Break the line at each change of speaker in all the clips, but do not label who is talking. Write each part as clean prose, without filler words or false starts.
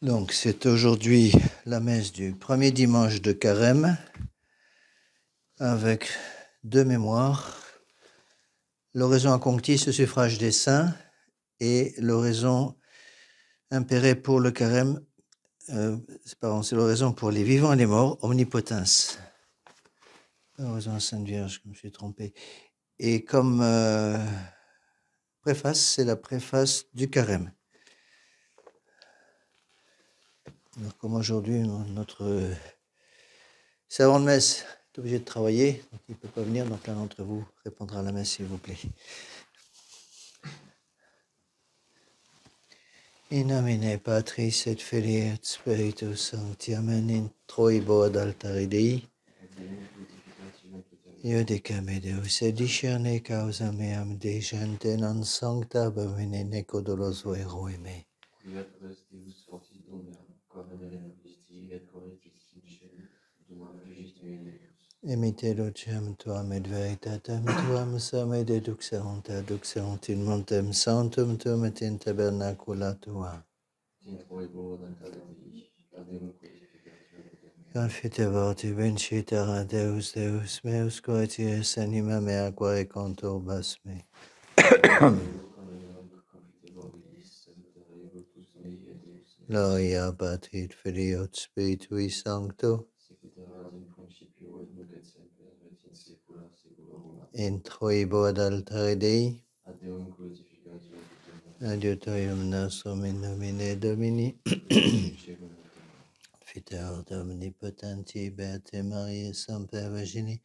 Donc, c'est aujourd'hui la messe du premier dimanche de Carême, avec deux mémoires, l'oraison Inconctis, le suffrage des saints, et l'oraison impérée pour le Carême, c'est l'oraison pour les vivants et les morts, omnipotence. L'oraison Sainte Vierge, je me suis trompé. Et comme préface, c'est la préface du Carême. Alors, comme aujourd'hui, notre servant de messe est obligé de travailler, donc il ne peut pas venir, donc l'un d'entre vous répondra à la messe, s'il vous plaît. In nomine Patris et Filii et Spiritus Sancti, amen, in troibo ad altare Dei, iudicame Deus, et discerne causa meam de gente non sancta, bovine neco doloso eroi me. Imite lucem tuam et veritatem tuam, same deduxerunt in montem sanctum tuum et in tabernacula tua. Confitebat vincitera Deus meus, quaeties anima mea quae conturbas me. Gloria Patri, Filii et Spiritui Sancto, in troibo ad altare Dei, adiutorium nostrum in nomine Domini, Fitter omnipotenti, Beate Maria, Semper Virgini,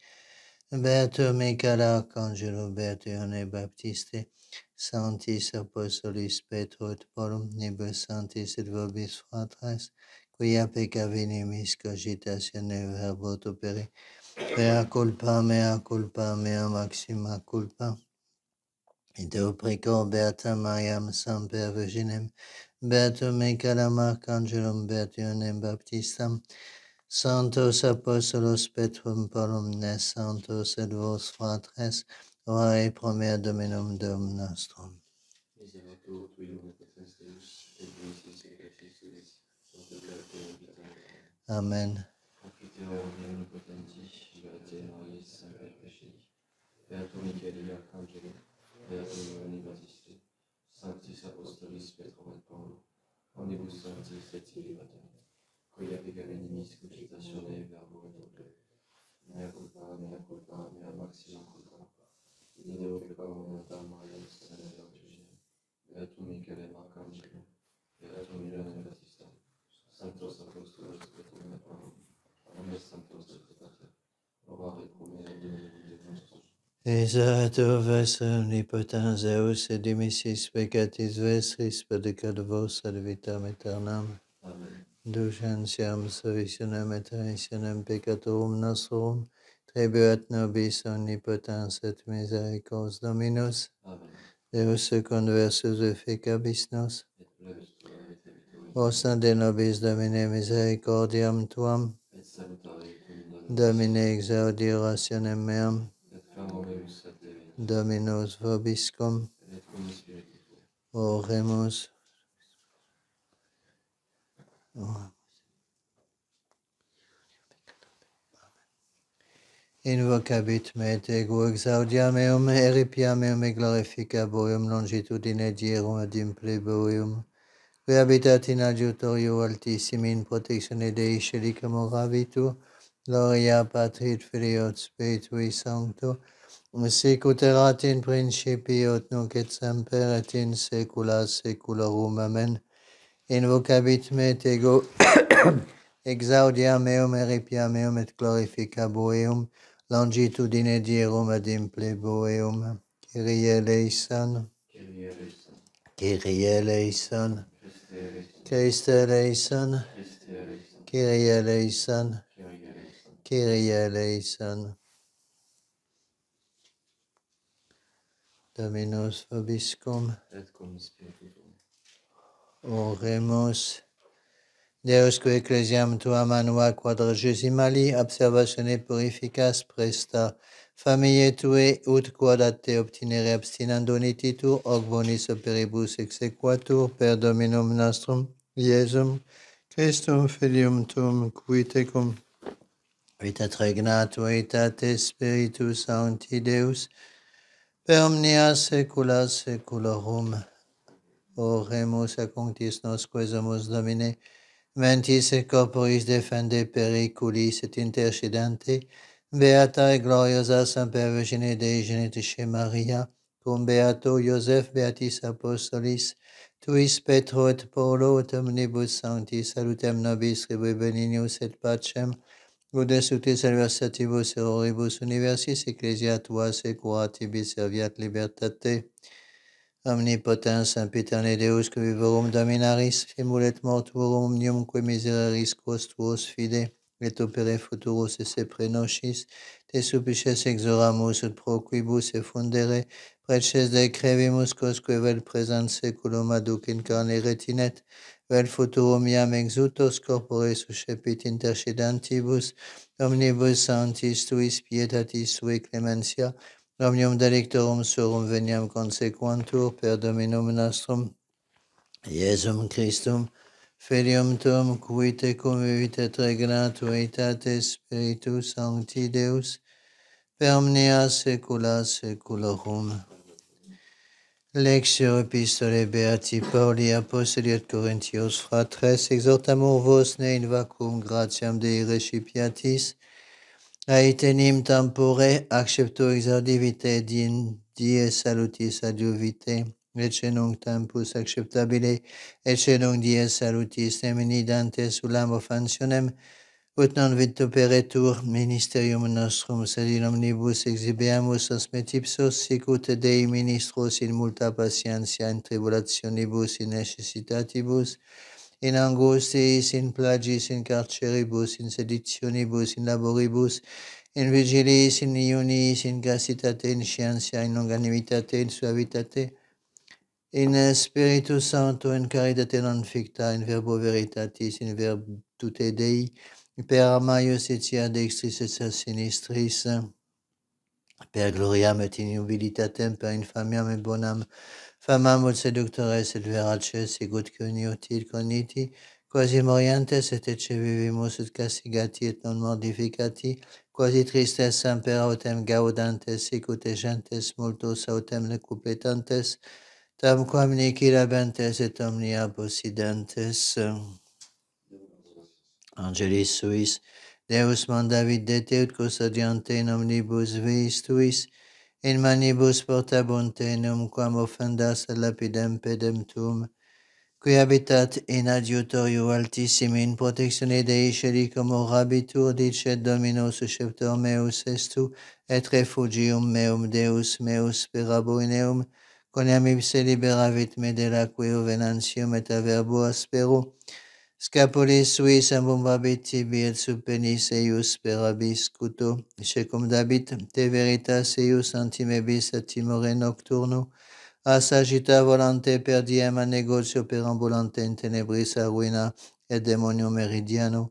Beato Michael Arcangelo, Beatione Baptiste, Sanctis Apostolis Petro et Paulum, Nibus Sanctis et Vobis Fratres, quia pecca venimis cogitatione verbot opere, mea culpa, maxima culpa, et Deo precor Beata Mariam Semper Virginem, Beato Michaelam Arcangelum, Beationem Baptistam, Sanctos Apostolos Petrum Paulum, ne Sanctos et vos fratres, ora pro mea Dominum Deum nostrum. Amen.
Sanctis Apostolis Petrum et Paulum, omnibus sanctis et celibatem, quia pecca venimis cogitatione verbo et opere, mea culpa, mea maxima culpa, in Deo peccarum Beata Mariam Semper Virginem, Beatum Michaelem Arcangelo, Beatum Ioannem Baptistam, Sanctos Apostolos Petrum et Paulum, omnes sanctos secretate, orare pro mea Dominum Deum nostrum.
Exato ves omnipotens Deus et dimissis peccatis vestris pedicat vos ad vitam aeternam.
Amen.
Dulcentiam servitionem et remissionem peccatorum nostrum, tribuat nobis omnipotens et misericors Dominus,
Amen.
Deus conversus efficabis nos,
Et plebis tua et vitui,
ossa de nobis Domine misericordiam tuam,
et salutare cum
Domine exaudi orationem meam,
et clamo meus ad te venit,
Dominus vobiscum,
et cum spiritu tuo.
oremus. Invocabit me et ego exaudiam eum, eripiam eum et glorificabo eum longitudine dierum ad implebo eum, qui habitat in adjutorio altissimi in protectione Dei celicum orabitur, gloria Patri et Filii et Spiritui Sancto, sic ut erat in principio et nunc et semper et in saecula saeculorum. Amen. Invocabit me et ego exaudiam eum, eripiam eum et glorificabo eum, longitudine dierum ad implebo eum. Kyrie eleison,
Kyrie eleison,
Kyrie eleison,
Christe
Christe
eleison,
eleison,
Christe eleison,
Kyrie eleison,
Kyrie eleison.
Kyrie eleison. Dominus vobiscum,
Et cum spiritu tuo.
oremus. Deus que ecclesiam tua manua quadragesimali observatione purificas presta, familiae tue ut quod ad te obtinere abstinendo nititur, hoc bonis operibus exequatur per Dominum nostrum, Iesum Christum filium tuum, qui tecum vitat regnatur aetate Spiritus Sancti Deus, per omnia saecula saeculorum. Oremus ac unctis nosque sumus Domine, mentis et corporis defende periculis et intercedante, beata et gloriosa Semper Virgine Dei Genetice Maria, cum beato Iosef beatis apostolis, tuis Petro et Paulo et omnibus sanctis salutem nobis rebui beninius et pacem, Udes utis adversatibus erroribus universis ecclesia tua securatibus serviat libertate. Omnipotens sempiterne Deus, que vivorum dominaris, emulet mortuorum omniumque misereris quos tuos fide, et opere futurus esse prenocis, te supplices exoramus ut pro quibus effundere, preces decrevimus quosque vel present seculum aduc in carne retinet, vel futurum iam exutos corpore suscepit intercedantibus, omnibus sanctis tuis pietatis tui clementia, omnium delictorum surum veniam consequantur per Dominum nostrum, Iesum Christum, Filium tuum, qui tecum vivit et regnat aetate Spiritus Sancti Deus, per omnia saecula saeculorum. Lectio Epistolae Beati Pauli Apostoli et Corinthios fratres, exhortamur vos ne in vacuum gratiam Dei recipiatis, aetenim tempore accepto exaudivite die salutis adiuvite, ecce nunc tempus acceptabile, ecce nunc die salutis eminidantes ulam offensionem, ut non vituperetur ministerium nostrum, sed in omnibus exhibeamus osmet ipsos, sic ut Dei ministros in multa patientia in tribulationibus, in necessitatibus, in angustiis, in plagis, in carceribus, in seditionibus, in laboribus, in vigiliis, in iunis, in castitate, in scientia, in longanimitate, in suavitate, in Spiritus Sancto, in caritate non ficta, in verbo veritatis, in virtute Dei, per maius etia dextris et sinistris, per gloriam et innobilitatem, per infamiam et bonam, famam ut seductores et veraces, sicut coniotit coniti, quasi moriantes et ecce vivimus ut castigati et non mortificati, quasi tristes semper autem gaudantes, sicut gentes multos autem recupetantes, tamquam nici labentes et omnia possidentes. Angelis suis, Deus mandavit de te ut custodiante in omnibus viis tuis, in manibus portabunte numquam offendas lapidem pedem tuum, qui habitat in adiutorio altissimi in protectione Dei celicum orabitur, dicet Domino susceptor meus estu, et refugium meum Deus meus sperabo in eum, quoniam ipse liberavit me de laqueo venantium et a verbo aspero, scapulis suis ambumbabit tibi et sub penis eius sperabis scuto, secum dabit te veritas eius antimebis et timore nocturno, a sagitta volante per diem a negotio perambulante in tenebris a ruina et demonio meridiano,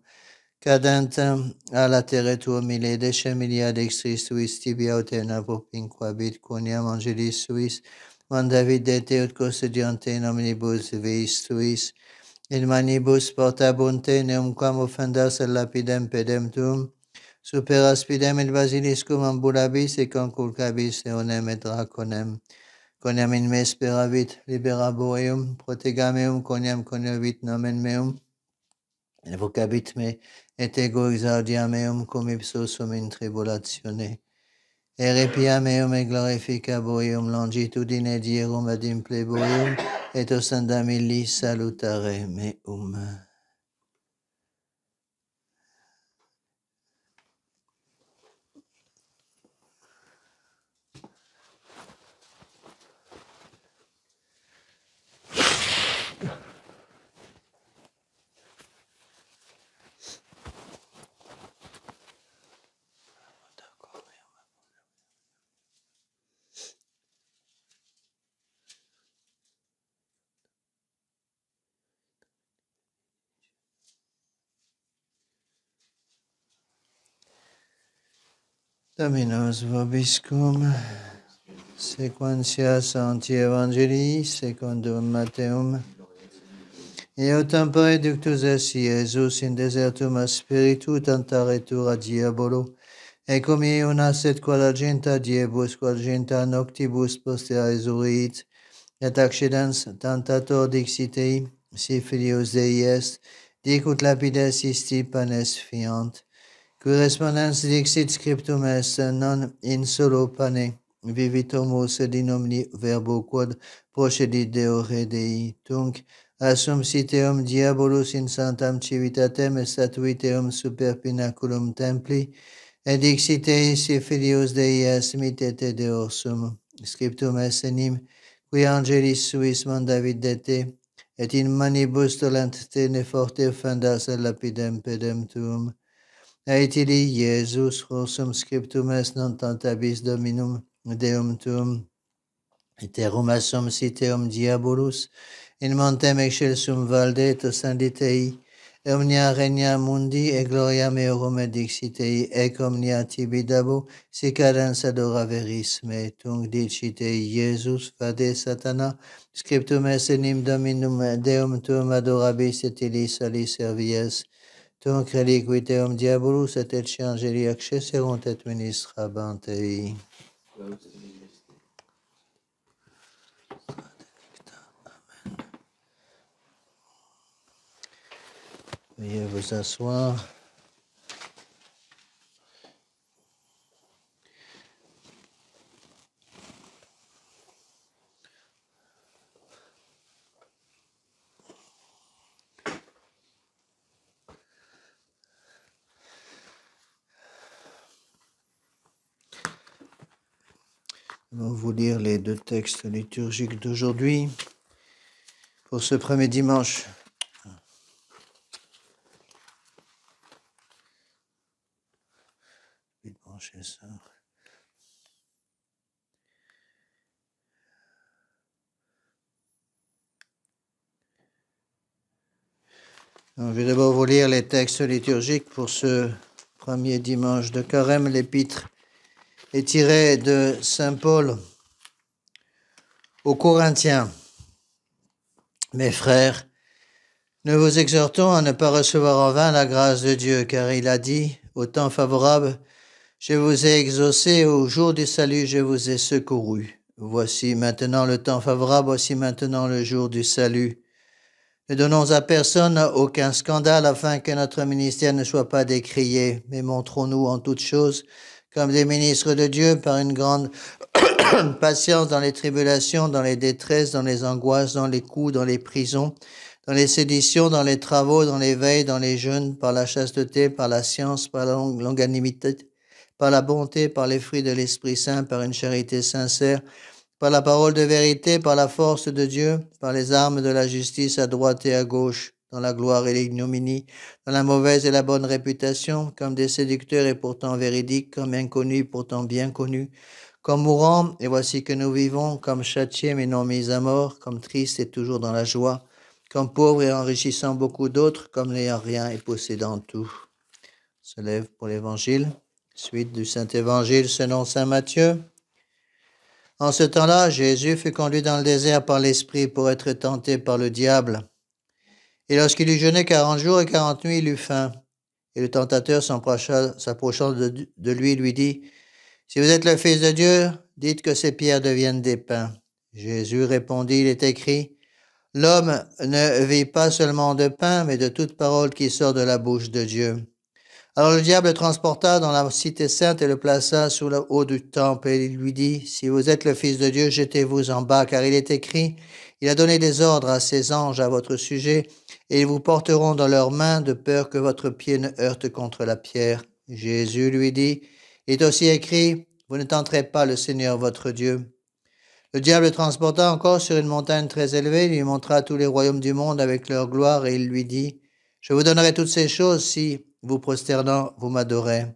cadent a latere tuo mille decemilia dextris tuis tibia autem apopinquabit quoniam angelis suis, mandavit de te ut custodiante in omnibus viis tuis, in manibus portabunte neumquam offendas lapidem pedem tuum, super aspidem et basiliscum ambulabis et conculcabis leonem et draconem, quoniam in me speravit liberabo eum, protega meum quoniam coniovit nomen meum, invocabit me, et ego exaudia meum cum ipso sum in tribulatione. Erepia meum et glorificabo eum longitudine dierum ad implebo eum, et osandam illi salutare meum. Dominus vobiscum, sequentia Sancti Evangelii, secundum Matteum, Eo tempore ductus esi Jesus in desertum a spiritu tantaretur a diabolo, ecum nascet qual argenta diebus, qual argenta noctibus postea resurrit, et accidens tantator dixitei, si filius Dei est, dicut lapides isti panes fiant, qui respondens dixit scriptum est, non in solo pane, vivitomus ed in omni verbo quod procedit deore Dei, tunc assumpsiteum diabolus in santam civitatem et statuiteum super pinaculum templi, et dixite si filius Dei est mittete deorsum, scriptum est enim, qui angelis suis mandavit dete, et in manibus dolent te ne forte offendas lapidem pedem tuum. Et ili Iesus rorsum scriptum est non tantabis dominum Deum tuum, et terum assumpsiteum diabolus, in montem excelsum valde tosanditei, et omnia regna mundi, et gloria meorum edixitei, ec omnia tibi dabo, si cadens adoraveris me, tunc dicitei Iesus, vade Satana, scriptum est enim dominum Deum tuum adorabis et illis salis servies, tunc reliquiteum diabolus et ecce angeli accesserunt et ministrabantei. Veuillez vous asseoir. Nous allons vous lire les deux textes liturgiques d'aujourd'hui. Pour ce premier dimanche, je vais brancher ça. Donc, je vais d'abord vous lire les textes liturgiques pour ce premier dimanche de Carême. L'épître est tirée de Saint Paul aux Corinthiens. Mes frères, nous vous exhortons à ne pas recevoir en vain la grâce de Dieu, car il a dit, au temps favorable, je vous ai exaucé, au jour du salut, je vous ai secouru. Voici maintenant le temps favorable, voici maintenant le jour du salut. Ne donnons à personne aucun scandale afin que notre ministère ne soit pas décrié, mais montrons-nous en toutes choses comme des ministres de Dieu par une grande patience dans les tribulations, dans les détresses, dans les angoisses, dans les coups, dans les prisons, dans les séditions, dans les travaux, dans les veilles, dans les jeûnes, par la chasteté, par la science, par la longanimité, par la bonté, par les fruits de l'Esprit Saint, par une charité sincère, par la parole de vérité, par la force de Dieu, par les armes de la justice à droite et à gauche, dans la gloire et l'ignominie, dans la mauvaise et la bonne réputation, comme des séducteurs et pourtant véridiques, comme inconnus pourtant bien connus, comme mourants, et voici que nous vivons, comme châtiés mais non mis à mort, comme tristes et toujours dans la joie, comme pauvres et enrichissant beaucoup d'autres, comme n'ayant rien et possédant tout. Se lève pour l'Évangile. Suite du Saint-Évangile selon Saint Matthieu. En ce temps-là, Jésus fut conduit dans le désert par l'Esprit pour être tenté par le diable. Et lorsqu'il eut jeûné 40 jours et 40 nuits, il eut faim. Et le tentateur, s'approchant de lui dit, « Si vous êtes le Fils de Dieu, dites que ces pierres deviennent des pains. » Jésus répondit, il est écrit, « L'homme ne vit pas seulement de pain, mais de toute parole qui sort de la bouche de Dieu. » Alors le diable le transporta dans la cité sainte et le plaça sous le haut du temple, et il lui dit, « Si vous êtes le Fils de Dieu, jetez-vous en bas, car il est écrit, il a donné des ordres à ses anges à votre sujet, et ils vous porteront dans leurs mains, de peur que votre pied ne heurte contre la pierre. » Jésus lui dit, « Il est aussi écrit, vous ne tenterez pas le Seigneur votre Dieu. » Le diable le transporta encore sur une montagne très élevée, il lui montra tous les royaumes du monde avec leur gloire, et il lui dit, « Je vous donnerai toutes ces choses si, vous prosternant, vous m'adorez. »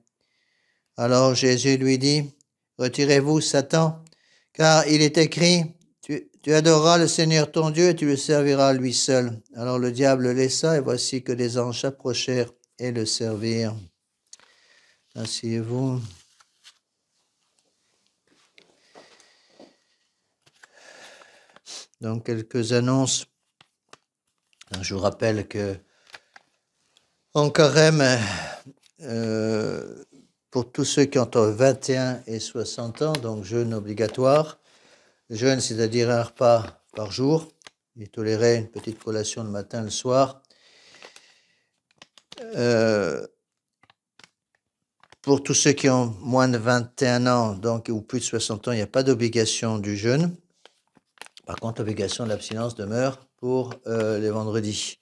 Alors Jésus lui dit, « Retirez-vous, Satan, car il est écrit, tu adoreras le Seigneur ton Dieu et tu le serviras lui seul. » Alors le diable le laissa, et voici que des anges s'approchèrent et le servirent. Asseyez-vous. Donc quelques annonces Donc, je vous rappelle que en carême, pour tous ceux qui ont entre 21 et 60 ans, donc jeûne obligatoire, jeûne c'est-à-dire un repas par jour, et tolérer une petite collation le matin, le soir. Pour tous ceux qui ont moins de 21 ans donc, ou plus de 60 ans, il n'y a pas d'obligation du jeûne. Par contre, l'obligation de l'abstinence demeure pour les vendredis.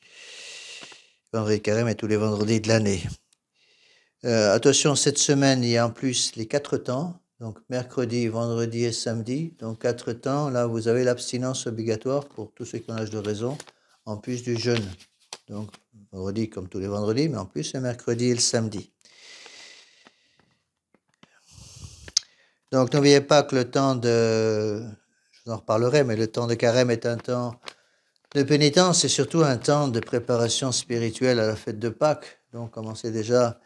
Vendredi carême et tous les vendredis de l'année. Attention, cette semaine, il y a en plus les 4 temps. Donc, mercredi, vendredi et samedi. Donc, 4 temps. Là, vous avez l'abstinence obligatoire pour tous ceux qui ont l'âge de raison, en plus du jeûne. Donc, vendredi comme tous les vendredis, mais en plus le mercredi et le samedi. Donc, n'oubliez pas que le temps de... Je vous en reparlerai, mais le temps de carême est un temps de pénitence et surtout un temps de préparation spirituelle à la fête de Pâques. Donc, commencez déjà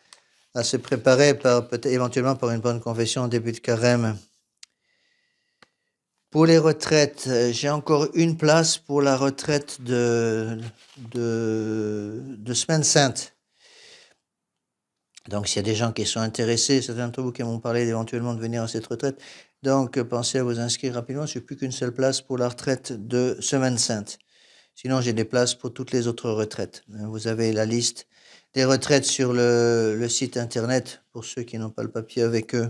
à se préparer peut-être éventuellement par une bonne confession au début de carême. Pour les retraites, j'ai encore une place pour la retraite de Semaine Sainte. Donc, s'il y a des gens qui sont intéressés, certains d'entre vous qui m'ont parlé éventuellement de venir à cette retraite, donc pensez à vous inscrire rapidement. Je n'ai plus qu'une seule place pour la retraite de Semaine Sainte. Sinon, j'ai des places pour toutes les autres retraites. Vous avez la liste des retraites sur le site internet pour ceux qui n'ont pas le papier avec eux.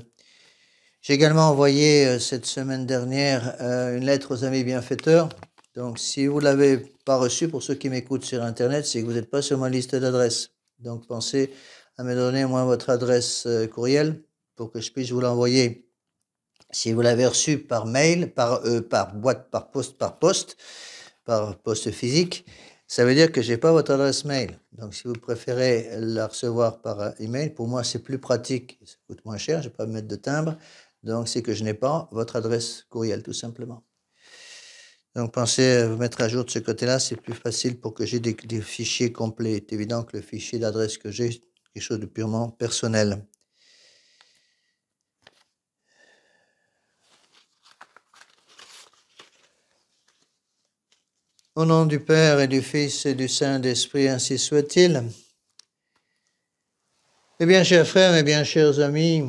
J'ai également envoyé cette semaine dernière une lettre aux amis bienfaiteurs. Donc, si vous ne l'avez pas reçue, pour ceux qui m'écoutent sur internet, c'est que vous n'êtes pas sur ma liste d'adresses. Donc, pensez à me donner au moins votre adresse courriel pour que je puisse vous l'envoyer. Si vous l'avez reçu par mail, par boîte, par poste physique, ça veut dire que je n'ai pas votre adresse mail. Donc, si vous préférez la recevoir par email, pour moi, c'est plus pratique. Ça coûte moins cher, je ne vais pas me mettre de timbre. Donc, c'est que je n'ai pas votre adresse courriel, tout simplement. Donc, pensez à vous mettre à jour de ce côté-là. C'est plus facile pour que j'ai des fichiers complets. C'est évident que le fichier d'adresse que j'ai, c'est quelque chose de purement personnel. Au nom du Père et du Fils et du Saint-Esprit, ainsi soit-il. Eh bien, chers frères et bien chers amis,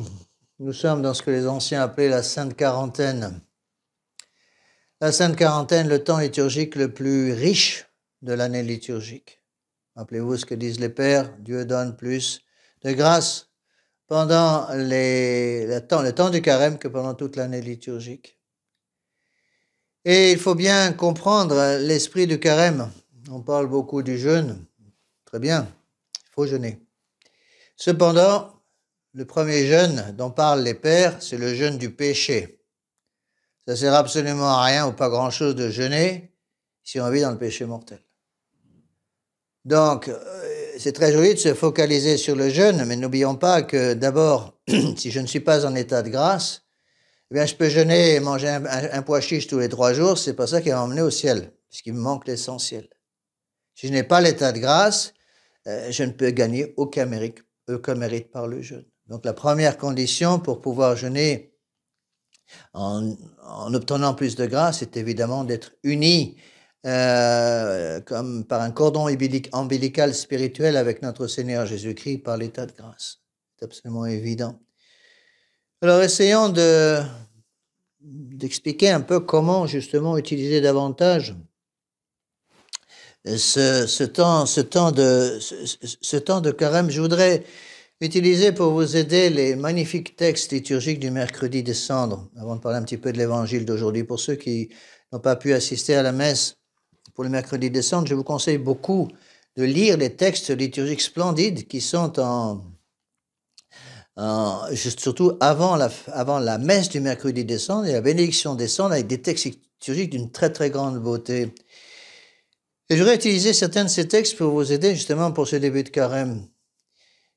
nous sommes dans ce que les anciens appelaient la Sainte Quarantaine. La Sainte Quarantaine, le temps liturgique le plus riche de l'année liturgique. Rappelez-vous ce que disent les pères, Dieu donne plus de grâce pendant le temps du carême que pendant toute l'année liturgique. Et il faut bien comprendre l'esprit du carême. On parle beaucoup du jeûne. Très bien, il faut jeûner. Cependant, le premier jeûne dont parlent les pères, c'est le jeûne du péché. Ça ne sert absolument à rien ou pas grand-chose de jeûner si on vit dans le péché mortel. Donc, c'est très joli de se focaliser sur le jeûne, mais n'oublions pas que d'abord, si je ne suis pas en état de grâce, eh bien, je peux jeûner et manger un pois chiche tous les 3 jours, c'est pas ça qui va m'emmener au ciel, puisqu'il me manque l'essentiel. Si je n'ai pas l'état de grâce, je ne peux gagner aucun mérite par le jeûne. Donc, la première condition pour pouvoir jeûner en obtenant plus de grâce, c'est évidemment d'être uni comme par un cordon ombilical spirituel avec notre Seigneur Jésus-Christ par l'état de grâce. C'est absolument évident. Alors, essayons d'expliquer un peu comment justement utiliser davantage ce temps de carême. Je voudrais utiliser pour vous aider les magnifiques textes liturgiques du mercredi des cendres, avant de parler un petit peu de l'évangile d'aujourd'hui. Pour ceux qui n'ont pas pu assister à la messe pour le mercredi des cendres, je vous conseille beaucoup de lire les textes liturgiques splendides qui sont surtout avant la messe du mercredi des cendres et la bénédiction des cendres avec des textes liturgiques d'une très très grande beauté. Et je voudrais utiliser certains de ces textes pour vous aider justement pour ce début de carême.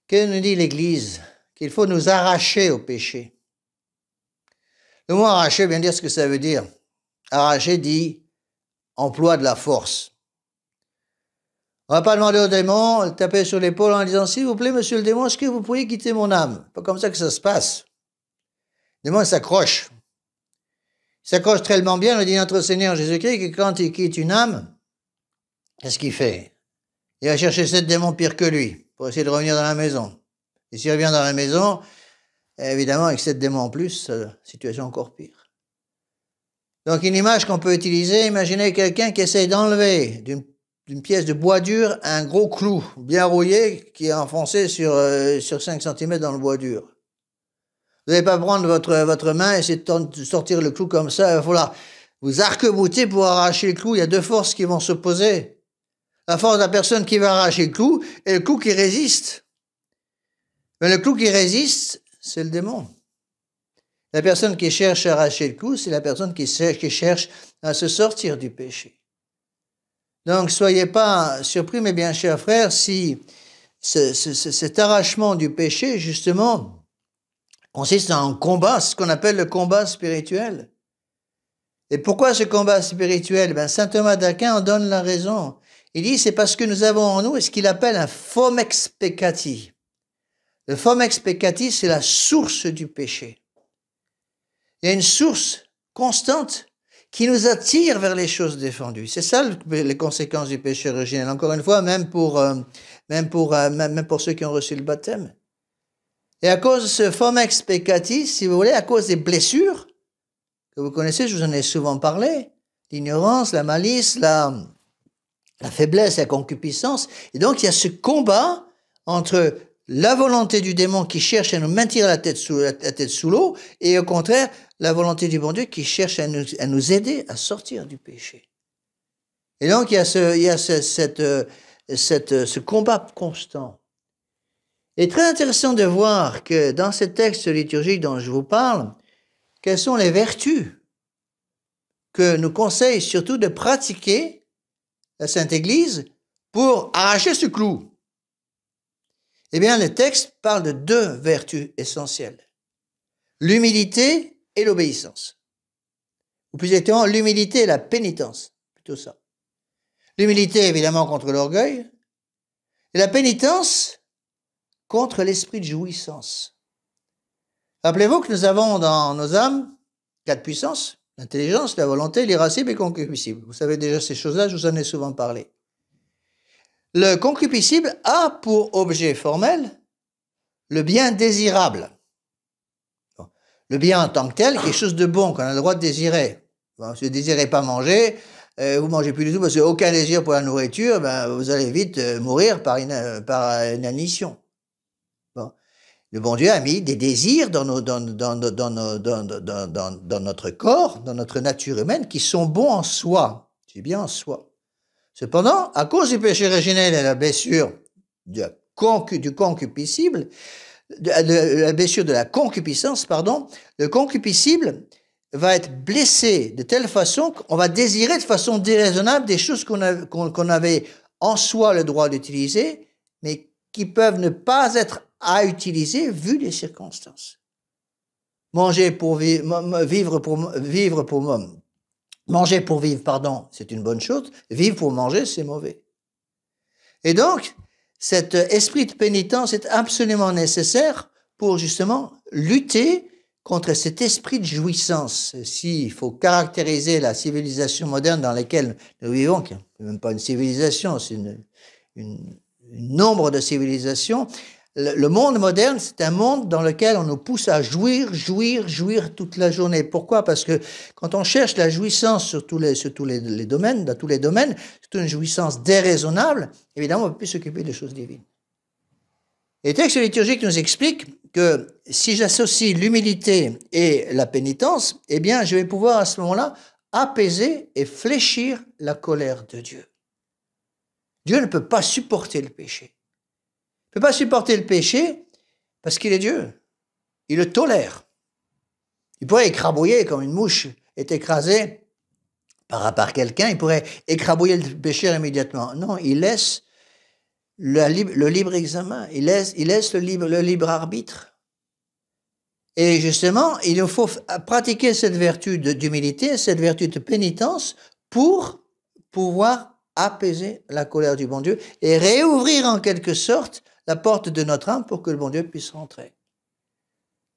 Que nous dit l'Église? Qu'il faut nous arracher au péché. Le mot arracher, bien dire ce que ça veut dire. Arracher dit emploi de la force. On ne va pas demander au démon, le taper sur l'épaule en disant « S'il vous plaît, monsieur le démon, est-ce que vous pourriez quitter mon âme ?» C'est pas comme ça que ça se passe. Le démon s'accroche. Il s'accroche tellement bien, le dit notre Seigneur Jésus-Christ, que quand il quitte une âme, qu'est-ce qu'il fait? Il va chercher 7 démons pires que lui pour essayer de revenir dans la maison. Et s'il revient dans la maison, évidemment, avec 7 démons en plus, situation encore pire. Donc, une image qu'on peut utiliser, imaginez quelqu'un qui essaye d'enlever d'une pièce de bois dur un gros clou bien rouillé qui est enfoncé sur 5 cm dans le bois dur. Vous n'allez pas prendre votre main et essayer de sortir le clou comme ça. Il va falloir vous arc-bouter pour arracher le clou. Il y a 2 forces qui vont s'opposer. La force de la personne qui va arracher le clou et le clou qui résiste. Mais le clou qui résiste, c'est le démon. La personne qui cherche à arracher le clou, c'est la personne qui cherche à se sortir du péché. Donc, soyez pas surpris, mes bien chers frères, si cet arrachement du péché, justement, consiste en un combat, ce qu'on appelle le combat spirituel. Et pourquoi ce combat spirituel? Saint Thomas d'Aquin en donne la raison. Il dit, c'est parce que nous avons en nous ce qu'il appelle un fomex peccati. Le fomex peccati, c'est la source du péché. Il y a une source constante qui nous attire vers les choses défendues. C'est ça les conséquences du péché originel. Encore une fois, même pour ceux qui ont reçu le baptême. Et à cause de ce fomex peccati, si vous voulez, à cause des blessures que vous connaissez, je vous en ai souvent parlé, l'ignorance, la malice, la faiblesse, la concupiscence. Et donc, il y a ce combat entre la volonté du démon qui cherche à nous maintenir la tête sous l'eau et au contraire, la volonté du bon Dieu qui cherche à nous aider à sortir du péché. Et donc, il y a ce combat constant. Il est très intéressant de voir que dans ces textes liturgiques dont je vous parle, quelles sont les vertus que nous conseille surtout de pratiquer la Sainte Église pour arracher ce clou. Eh bien, le texte parle de 2 vertus essentielles. L'humilité et l'obéissance. Ou plus exactement, l'humilité et la pénitence. Plutôt ça. L'humilité, évidemment, contre l'orgueil. Et la pénitence contre l'esprit de jouissance. Rappelez-vous que nous avons dans nos âmes 4 puissances. L'intelligence, la volonté, l'irascible et le concupiscible. Vous savez déjà ces choses-là, je vous en ai souvent parlé. Le concupiscible a pour objet formel le bien désirable. Le bien en tant que tel, quelque chose de bon qu'on a le droit de désirer. Si vous ne désirez pas manger, vous ne mangez plus du tout parce que aucun désir pour la nourriture, vous allez vite mourir par inanition. Bon. Le bon Dieu a mis des désirs dans notre corps, dans notre nature humaine, qui sont bons en soi. C'est bien en soi. Cependant, à cause du péché originel et la blessure du concupiscible, la blessure de la concupiscence, le concupiscible va être blessé de telle façon qu'on va désirer de façon déraisonnable des choses qu'on avait en soi le droit d'utiliser, mais qui peuvent ne pas être à utiliser vu les circonstances. Manger pour vivre, c'est une bonne chose. Vivre pour manger, c'est mauvais. Et donc, cet esprit de pénitence est absolument nécessaire pour justement lutter contre cet esprit de jouissance. S'il faut caractériser la civilisation moderne dans laquelle nous vivons, qui n'est même pas une civilisation, c'est une nombre de civilisations, le monde moderne, c'est un monde dans lequel on nous pousse à jouir toute la journée. Pourquoi? Parce que quand on cherche la jouissance sur tous les domaines, dans tous les domaines, c'est une jouissance déraisonnable, évidemment, on ne peut plus s'occuper des choses divines. Et le texte liturgique nous explique que si j'associe l'humilité et la pénitence, eh bien, je vais pouvoir à ce moment-là apaiser et fléchir la colère de Dieu. Dieu ne peut pas supporter le péché. Il ne peut pas supporter le péché parce qu'il est Dieu. Il le tolère. Il pourrait écrabouiller comme une mouche est écrasée par quelqu'un, il pourrait écrabouiller le pécheur immédiatement. Non, il laisse le libre examen, il laisse le libre arbitre. Et justement, il nous faut pratiquer cette vertu d'humilité, cette vertu de pénitence pour pouvoir apaiser la colère du bon Dieu et réouvrir en quelque sorte la porte de notre âme pour que le bon Dieu puisse rentrer.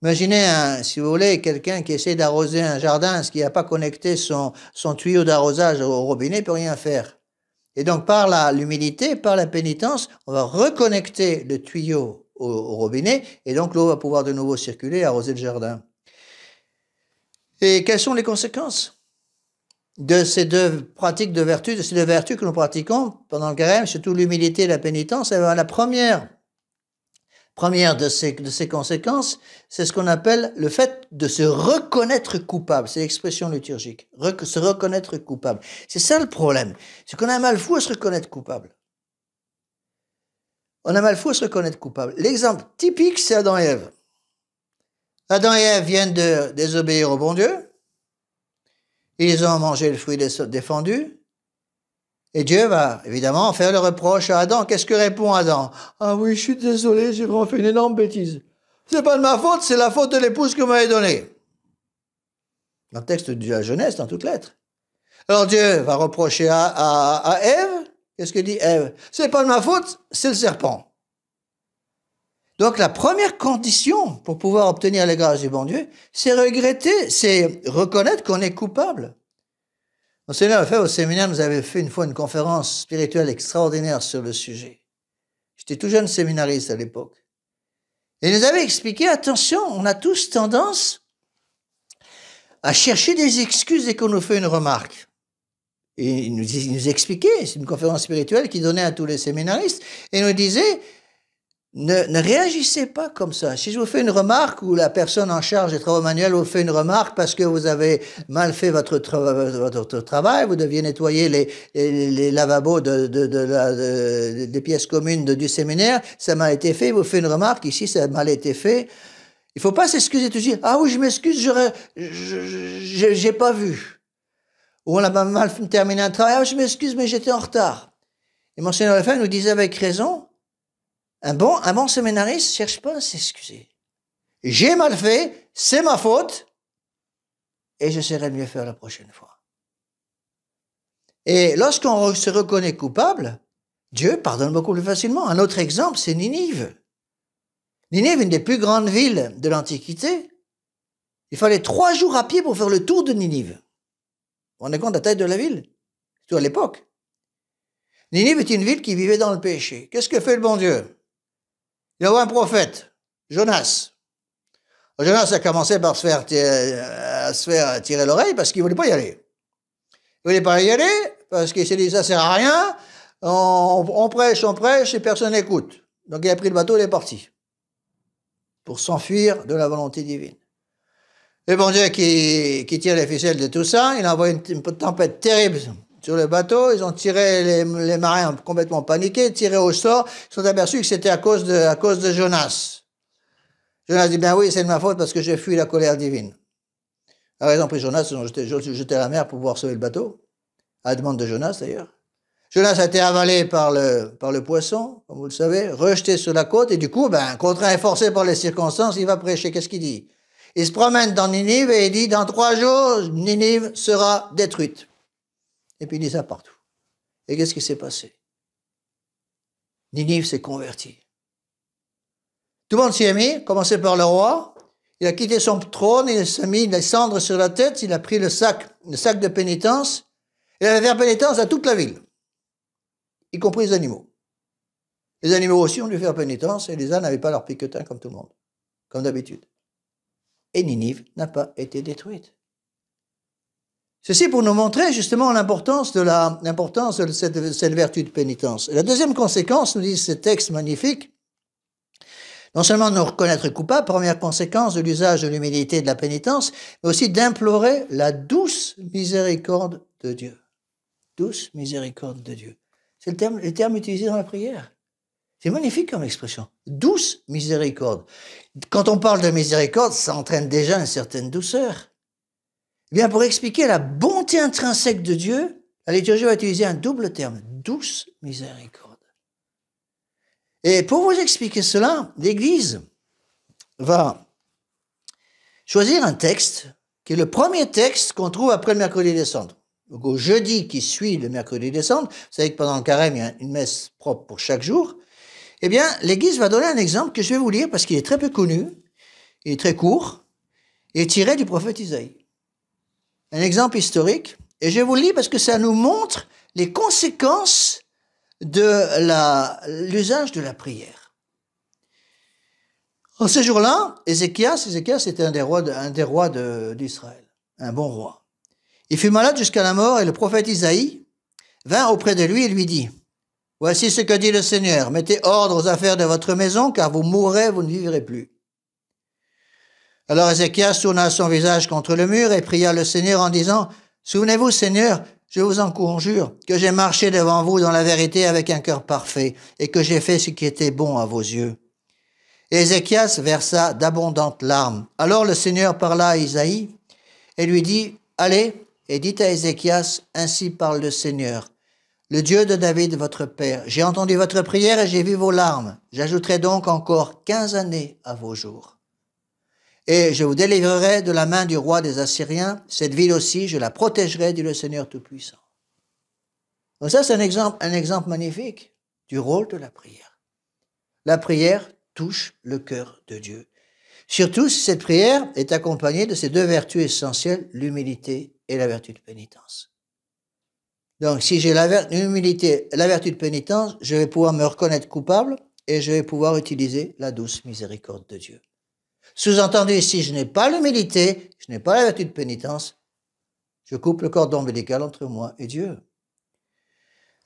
Imaginez, si vous voulez, quelqu'un qui essaie d'arroser un jardin, qui n'a pas connecté son tuyau d'arrosage au robinet, ne peut rien faire. Et donc, par l'humilité, par la pénitence, on va reconnecter le tuyau au robinet, et donc l'eau va pouvoir de nouveau circuler et arroser le jardin. Et quelles sont les conséquences de ces deux pratiques de vertu, de ces deux vertus que nous pratiquons pendant le carême, surtout l'humilité et la pénitence? Et bien, la première de ces conséquences, c'est ce qu'on appelle le fait de se reconnaître coupable. C'est l'expression liturgique. Se reconnaître coupable. C'est ça le problème. C'est qu'on a un mal fou à se reconnaître coupable. On a mal fou à se reconnaître coupable. L'exemple typique, c'est Adam et Ève. Adam et Ève viennent de désobéir au bon Dieu. Ils ont mangé le fruit défendu. Et Dieu va évidemment faire le reproche à Adam. Qu'est-ce que répond Adam? Ah oui, je suis désolé, j'ai vraiment fait une énorme bêtise. C'est pas de ma faute, c'est la faute de l'épouse que vous m'avez donnée. Dans le texte de la Genèse, dans toutes lettres. Alors Dieu va reprocher à Ève. Qu'est-ce que dit Ève? C'est pas de ma faute, c'est le serpent. Donc la première condition pour pouvoir obtenir les grâces du bon Dieu, c'est regretter, c'est reconnaître qu'on est coupable. Monseigneur Lefebvre, au séminaire, nous avait fait une fois une conférence spirituelle extraordinaire sur le sujet. J'étais tout jeune séminariste à l'époque. Et il nous avait expliqué, attention, on a tous tendance à chercher des excuses dès qu'on nous fait une remarque. Et il nous expliquait, c'est une conférence spirituelle qu'il donnait à tous les séminaristes, et il nous disait, ne réagissez pas comme ça. Si je vous fais une remarque ou la personne en charge des travaux manuels vous fait une remarque parce que vous avez mal fait votre travail, vous deviez nettoyer les lavabos des pièces communes du séminaire, ça m'a été fait, vous fait une remarque, ici ça a mal été fait. Il faut pas s'excuser tout de suite. Ah oui, je m'excuse, j'ai pas vu. Ou on a mal terminé un travail, ah je m'excuse, mais j'étais en retard. Et Monseigneur Lefebvre nous disait avec raison, un bon séminariste ne cherche pas à s'excuser. J'ai mal fait, c'est ma faute, et j'essaierai de mieux faire la prochaine fois. Et lorsqu'on se reconnaît coupable, Dieu pardonne beaucoup plus facilement. Un autre exemple, c'est Ninive. Ninive, une des plus grandes villes de l'Antiquité. Il fallait 3 jours à pied pour faire le tour de Ninive. Vous vous rendez compte de la taille de la ville? Surtout à l'époque. Ninive est une ville qui vivait dans le péché. Qu'est-ce que fait le bon Dieu? Il envoie un prophète, Jonas. Jonas a commencé par se faire tirer l'oreille parce qu'il ne voulait pas y aller. Il ne voulait pas y aller parce qu'il s'est dit ça ne sert à rien, on prêche et personne n'écoute. Donc il a pris le bateau et il est parti pour s'enfuir de la volonté divine. Le bon Dieu qui tire les ficelles de tout ça, il a envoyé une tempête terrible sur le bateau, ils ont tiré les marins complètement paniqués, tiré au sort, ils sont aperçus que c'était à cause de Jonas. Jonas dit, bien oui, c'est de ma faute parce que j'ai fui la colère divine. Alors ils ont pris Jonas, ils ont jeté à la mer pour pouvoir sauver le bateau, à la demande de Jonas d'ailleurs. Jonas a été avalé par le poisson, comme vous le savez, rejeté sur la côte, et du coup, contraint et forcé par les circonstances, il va prêcher. Qu'est-ce qu'il dit? Il se promène dans Ninive et il dit, dans 3 jours, Ninive sera détruite. Et puis il dit ça partout. Et qu'est-ce qui s'est passé? Ninive s'est converti. Tout le monde s'y est mis, commencé par le roi. Il a quitté son trône, il s'est mis les cendres sur la tête, il a pris le sac de pénitence. Il allait faire pénitence à toute la ville, y compris les animaux. Les animaux aussi ont dû faire pénitence et les ânes n'avaient pas leur piquetin comme tout le monde, comme d'habitude. Et Ninive n'a pas été détruite. Ceci pour nous montrer justement l'importance de cette vertu de pénitence. Et la deuxième conséquence, nous dit ce texte magnifique, non seulement de nous reconnaître coupables, première conséquence de l'usage de l'humilité et de la pénitence, mais aussi d'implorer la douce miséricorde de Dieu. Douce miséricorde de Dieu. C'est le terme utilisé dans la prière. C'est magnifique comme expression. Douce miséricorde. Quand on parle de miséricorde, ça entraîne déjà une certaine douceur. Eh bien, pour expliquer la bonté intrinsèque de Dieu, la liturgie va utiliser un double terme, douce miséricorde. Et pour vous expliquer cela, l'Église va choisir un texte qui est le premier texte qu'on trouve après le mercredi des cendres. Donc au jeudi qui suit le mercredi des cendres, vous savez que pendant le carême, il y a une messe propre pour chaque jour. Eh bien, l'Église va donner un exemple que je vais vous lire parce qu'il est très peu connu, il est très court, il est tiré du prophète Isaïe. Un exemple historique, et je vous le lis parce que ça nous montre les conséquences de l'usage de la prière. En ces jours-là, Ézéchias était un des rois d'Israël, un bon roi. Il fut malade jusqu'à la mort et le prophète Isaïe vint auprès de lui et lui dit, « Voici ce que dit le Seigneur, mettez ordre aux affaires de votre maison, car vous mourrez, vous ne vivrez plus. » Alors Ézéchias tourna son visage contre le mur et pria le Seigneur en disant, « Souvenez-vous, Seigneur, je vous en conjure, que j'ai marché devant vous dans la vérité avec un cœur parfait, et que j'ai fait ce qui était bon à vos yeux. » Et Ézéchias versa d'abondantes larmes. Alors le Seigneur parla à Isaïe et lui dit, « Allez, et dites à Ézéchias, ainsi parle le Seigneur, le Dieu de David, votre père. J'ai entendu votre prière et j'ai vu vos larmes. J'ajouterai donc encore 15 années à vos jours. Et je vous délivrerai de la main du roi des Assyriens. Cette ville aussi, je la protégerai, dit le Seigneur Tout-Puissant. » Donc ça, c'est un exemple magnifique du rôle de la prière. La prière touche le cœur de Dieu. Surtout si cette prière est accompagnée de ces deux vertus essentielles, l'humilité et la vertu de pénitence. Donc, si j'ai l'humilité et la vertu de pénitence, je vais pouvoir me reconnaître coupable et je vais pouvoir utiliser la douce miséricorde de Dieu. Sous-entendu, si je n'ai pas l'humilité, je n'ai pas la vertu de pénitence, je coupe le cordon ombilical entre moi et Dieu.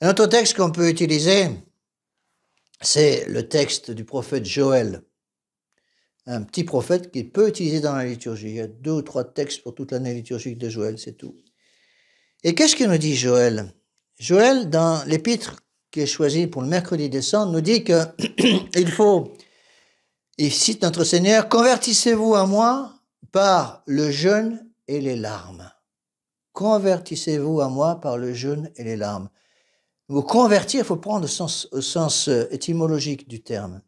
Un autre texte qu'on peut utiliser, c'est le texte du prophète Joël. Un petit prophète qui peut utiliser dans la liturgie. Il y a 2 ou 3 textes pour toute l'année liturgique de Joël, c'est tout. Et qu'est-ce que nous dit Joël? Joël, dans l'épître qui est choisi pour le mercredi des cendres, nous dit que il cite notre Seigneur, « Convertissez-vous à moi par le jeûne et les larmes. » Convertissez-vous à moi par le jeûne et les larmes. Vous convertir, il faut prendre au sens étymologique du terme.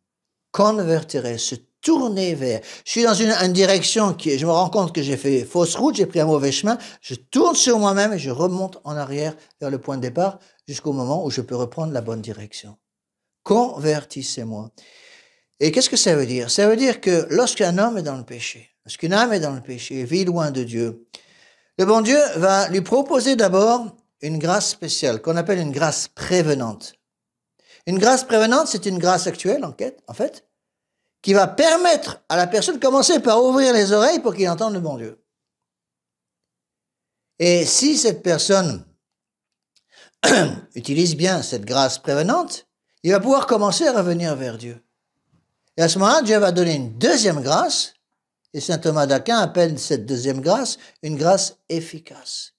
Convertir, se tourner vers. Je suis dans une direction je me rends compte que j'ai fait fausse route, j'ai pris un mauvais chemin, je tourne sur moi-même et je remonte en arrière vers le point de départ jusqu'au moment où je peux reprendre la bonne direction. Convertissez-moi. Et qu'est-ce que ça veut dire? Ça veut dire que lorsqu'un homme est dans le péché, lorsqu'une âme est dans le péché, vit loin de Dieu, le bon Dieu va lui proposer d'abord une grâce spéciale, qu'on appelle une grâce prévenante. Une grâce prévenante, c'est une grâce actuelle, en fait, qui va permettre à la personne de commencer par ouvrir les oreilles pour qu'il entende le bon Dieu. Et si cette personne utilise bien cette grâce prévenante, il va pouvoir commencer à revenir vers Dieu. Et à ce moment-là, Dieu va donner une deuxième grâce, et saint Thomas d'Aquin appelle cette deuxième grâce une grâce efficace.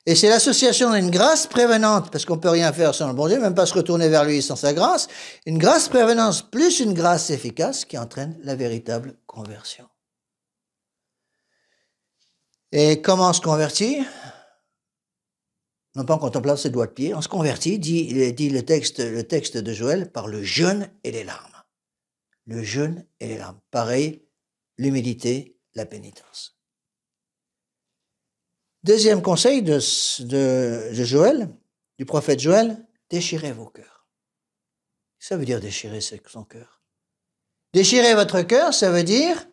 Et c'est l'association d'une grâce prévenante, parce qu'on ne peut rien faire sans le bon Dieu, même pas se retourner vers lui sans sa grâce, une grâce prévenante plus une grâce efficace qui entraîne la véritable conversion. Et comment on se convertit? Non pas en contemplant ses doigts de pied, on se convertit, dit le texte de Joël, par le jeûne et les larmes. Le jeûne et les larmes. Pareil, l'humilité, la pénitence. Deuxième conseil de Joël, du prophète Joël, déchirez vos cœurs. Ça veut dire déchirer son cœur. Déchirer votre cœur, ça veut dire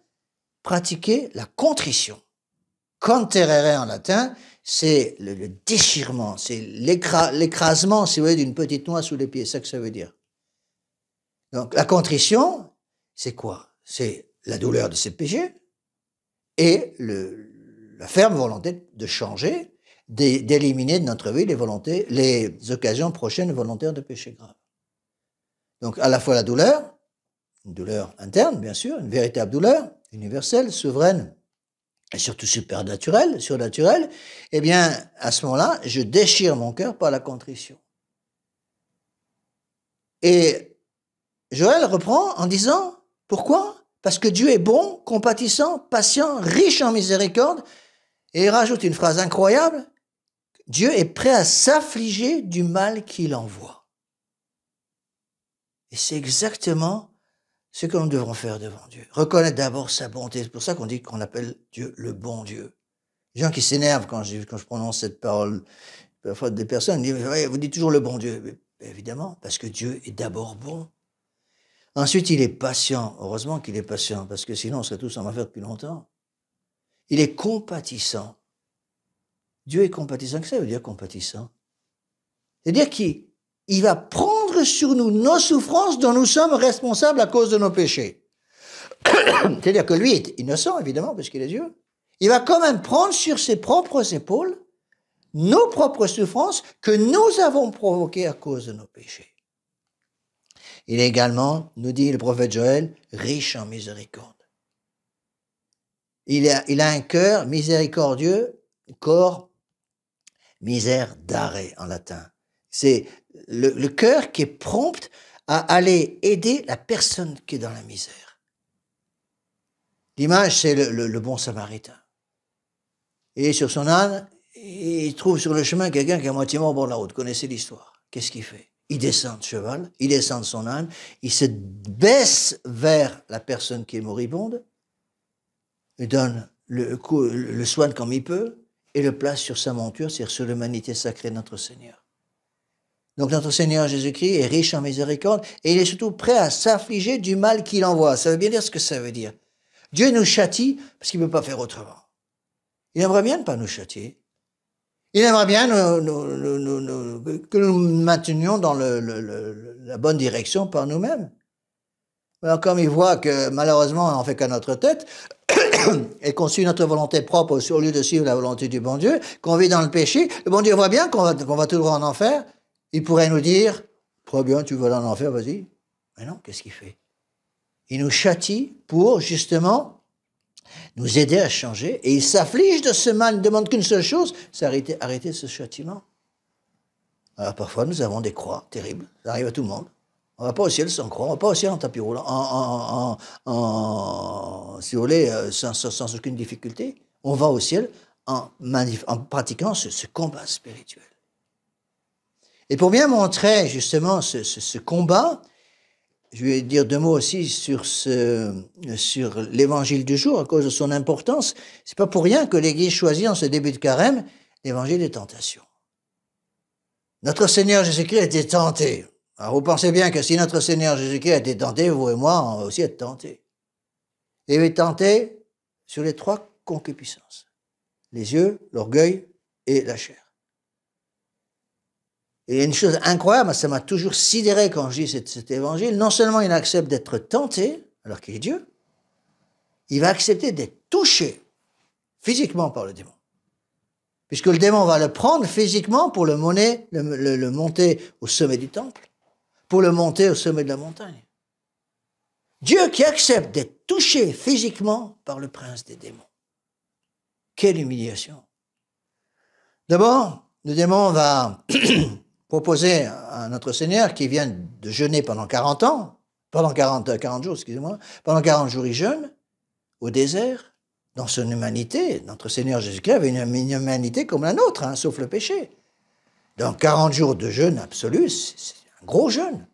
pratiquer la contrition. Conterere en latin, c'est le déchirement, c'est l'écrasement, si vous voulez, d'une petite noix sous les pieds, c'est ça que ça veut dire. Donc la contrition, c'est quoi? C'est la douleur de ses péchés et la ferme volonté de changer, d'éliminer de notre vie les occasions prochaines volontaires de péché grave. Donc à la fois la douleur, une douleur interne bien sûr, une véritable douleur, universelle, souveraine, et surtout surnaturelle, eh bien à ce moment-là, je déchire mon cœur par la contrition. Et Joël reprend en disant, pourquoi? Parce que Dieu est bon, compatissant, patient, riche en miséricorde. Et il rajoute une phrase incroyable, Dieu est prêt à s'affliger du mal qu'il envoie. Et c'est exactement ce que nous devons faire devant Dieu. Reconnaître d'abord sa bonté. C'est pour ça qu'on appelle Dieu le bon Dieu. Les gens qui s'énervent quand je prononce cette parole, parfois des personnes disent, ouais, vous dites toujours le bon Dieu. Mais évidemment, parce que Dieu est d'abord bon. Ensuite, il est patient. Heureusement qu'il est patient, parce que sinon on serait tous en enfer depuis longtemps. Il est compatissant. Dieu est compatissant. Qu'est-ce que ça veut dire compatissant? C'est-à-dire qu'il va prendre sur nous nos souffrances dont nous sommes responsables à cause de nos péchés. C'est-à-dire que lui est innocent, évidemment, parce qu'il est Dieu. Il va quand même prendre sur ses propres épaules nos propres souffrances que nous avons provoquées à cause de nos péchés. Il est également, nous dit le prophète Joël, riche en miséricorde. Il a un cœur miséricordieux, corps, misère d'arrêt en latin. C'est le cœur qui est prompt à aller aider la personne qui est dans la misère. L'image, c'est le bon samaritain. Il est sur son âne, et il trouve sur le chemin quelqu'un qui est à moitié mort au bord de la route. Vous connaissez l'histoire. Qu'est-ce qu'il fait? Il descend de cheval, il descend de son âne, il se baisse vers la personne qui est moribonde, il donne le soin comme il peut, et le place sur sa monture, c'est-à-dire sur l'humanité sacrée de notre Seigneur. Donc notre Seigneur Jésus-Christ est riche en miséricorde, et il est surtout prêt à s'affliger du mal qu'il envoie. Ça veut bien dire ce que ça veut dire. Dieu nous châtie parce qu'il ne peut pas faire autrement. Il aimerait bien ne pas nous châtier. Il aimerait bien que nous nous maintenions dans la bonne direction par nous-mêmes. Alors comme il voit que malheureusement on ne fait qu'à notre tête, et qu'on suit notre volonté propre au lieu de suivre la volonté du bon Dieu, qu'on vit dans le péché, le bon Dieu voit bien qu'on va tout droit en enfer, il pourrait nous dire, très bien, tu veux aller en enfer, vas-y. Mais non, qu'est-ce qu'il fait? Il nous châtie pour justement nous aider à changer, et il s'afflige de ce mal, il ne demande qu'une seule chose, c'est arrêter ce châtiment. Alors parfois nous avons des croix terribles, ça arrive à tout le monde. On ne va pas au ciel sans croix, on ne va pas au ciel en tapis roulant, si vous voulez, sans aucune difficulté. On va au ciel en pratiquant ce combat spirituel. Et pour bien montrer justement ce combat, je vais dire deux mots aussi sur l'évangile du jour, à cause de son importance. C'est pas pour rien que l'Église choisit en ce début de carême l'évangile des tentations. Notre Seigneur Jésus-Christ a été tenté. Alors vous pensez bien que si notre Seigneur Jésus-Christ a été tenté, vous et moi, on va aussi être tentés. Il est tenté sur les trois concupiscences. Les yeux, l'orgueil et la chair. Et une chose incroyable, ça m'a toujours sidéré quand je lis cet évangile, non seulement il accepte d'être tenté, alors qu'il est Dieu, il va accepter d'être touché physiquement par le démon. Puisque le démon va le prendre physiquement pour le monter au sommet du temple, pour le monter au sommet de la montagne. Dieu qui accepte d'être touché physiquement par le prince des démons. Quelle humiliation! D'abord, le démon va proposer à notre Seigneur qui vient de jeûner pendant 40 ans, pendant 40 jours, excusez-moi, pendant 40 jours il jeûne au désert, dans son humanité. Notre Seigneur Jésus-Christ avait une humanité comme la nôtre, sauf le péché. Donc 40 jours de jeûne absolu, c'est un gros jeûne.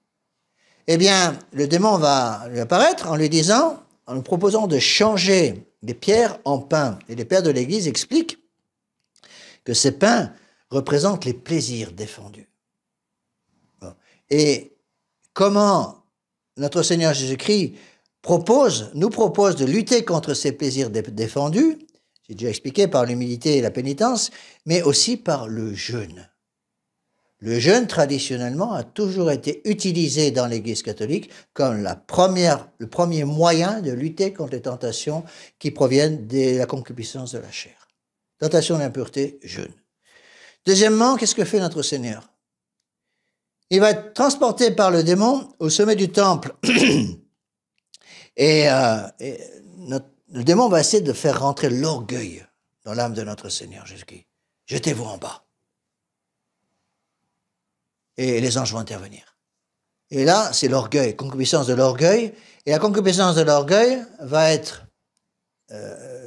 Eh bien, le démon va lui apparaître en lui disant, en lui proposant de changer des pierres en pain. Et les pères de l'Église expliquent que ces pains représentent les plaisirs défendus. Et comment notre Seigneur Jésus-Christ nous propose de lutter contre ces plaisirs défendus, j'ai déjà expliqué par l'humilité et la pénitence, mais aussi par le jeûne. Le jeûne, traditionnellement, a toujours été utilisé dans l'Église catholique comme le premier moyen de lutter contre les tentations qui proviennent de la concupiscence de la chair. Tentation d'impureté, jeûne. Deuxièmement, qu'est-ce que fait notre Seigneur? Il va être transporté par le démon au sommet du temple. Et le démon va essayer de faire rentrer l'orgueil dans l'âme de notre Seigneur Jésus-Christ. Jetez-vous en bas. Et les anges vont intervenir. Et là, c'est l'orgueil, concupiscence de l'orgueil. Et la concupiscence de l'orgueil va être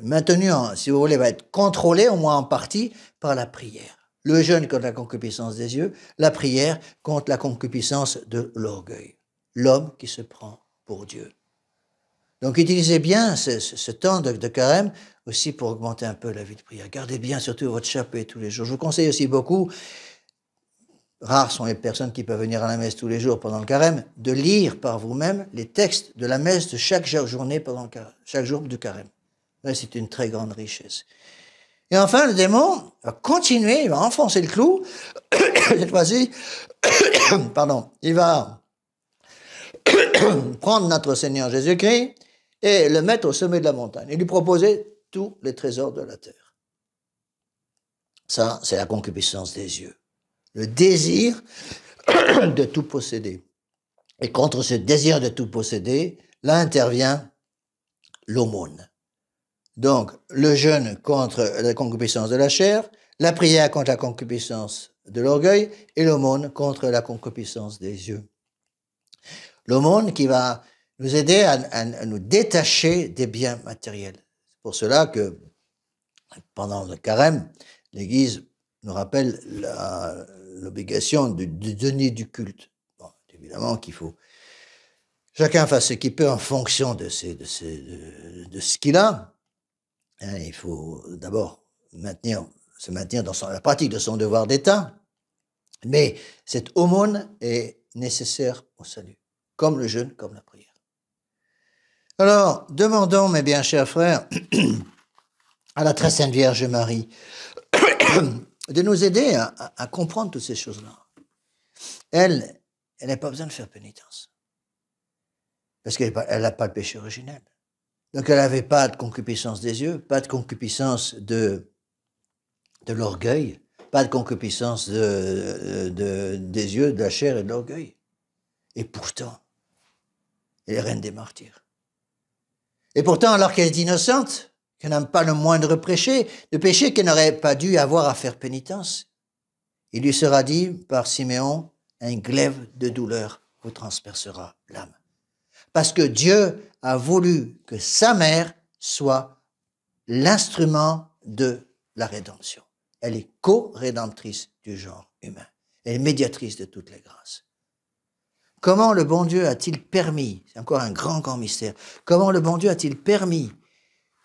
maintenue, si vous voulez, va être contrôlée, au moins en partie, par la prière. Le jeûne contre la concupiscence des yeux, la prière contre la concupiscence de l'orgueil. L'homme qui se prend pour Dieu. Donc utilisez bien ce temps de carême aussi pour augmenter un peu la vie de prière. Gardez bien surtout votre chapelet tous les jours. Je vous conseille aussi beaucoup, rares sont les personnes qui peuvent venir à la messe tous les jours pendant le carême, de lire par vous-même les textes de la messe de chaque journée pendant chaque jour du carême. Là, c'est une très grande richesse. Et enfin, le démon va continuer, il va enfoncer le clou. Cette fois-ci, pardon, il va prendre notre Seigneur Jésus-Christ et le mettre au sommet de la montagne et lui proposer tous les trésors de la terre. Ça, c'est la concupiscence des yeux. Le désir de tout posséder. Et contre ce désir de tout posséder, là intervient l'aumône. Donc, le jeûne contre la concupiscence de la chair, la prière contre la concupiscence de l'orgueil et l'aumône contre la concupiscence des yeux. L'aumône qui va nous aider à nous détacher des biens matériels. C'est pour cela que pendant le carême, l'Église nous rappelle l'obligation de donner du culte. Bon, évidemment qu'il faut chacun fasse ce qu'il peut en fonction de ce qu'il a. Hein, il faut d'abord se maintenir dans la pratique de son devoir d'État, mais cette aumône est nécessaire au salut, comme le jeûne, comme la prière. Alors, demandons, mes bien chers frères, à la très sainte Vierge Marie de nous aider à comprendre toutes ces choses-là. Elle n'a pas besoin de faire pénitence, parce qu'elle n'a pas le péché originel. Donc elle n'avait pas de concupiscence des yeux, pas de concupiscence de l'orgueil, pas de concupiscence des yeux, de la chair et de l'orgueil. Et pourtant, elle est reine des martyrs. Et pourtant, alors qu'elle est innocente, qu'elle n'a pas le moindre péché, le péché qu'elle n'aurait pas dû avoir à faire pénitence, il lui sera dit par Siméon, un glaive de douleur vous transpercera l'âme. Parce que Dieu a voulu que sa mère soit l'instrument de la rédemption. Elle est co-rédemptrice du genre humain. Elle est médiatrice de toutes les grâces. Comment le bon Dieu a-t-il permis, c'est encore un grand, grand mystère, comment le bon Dieu a-t-il permis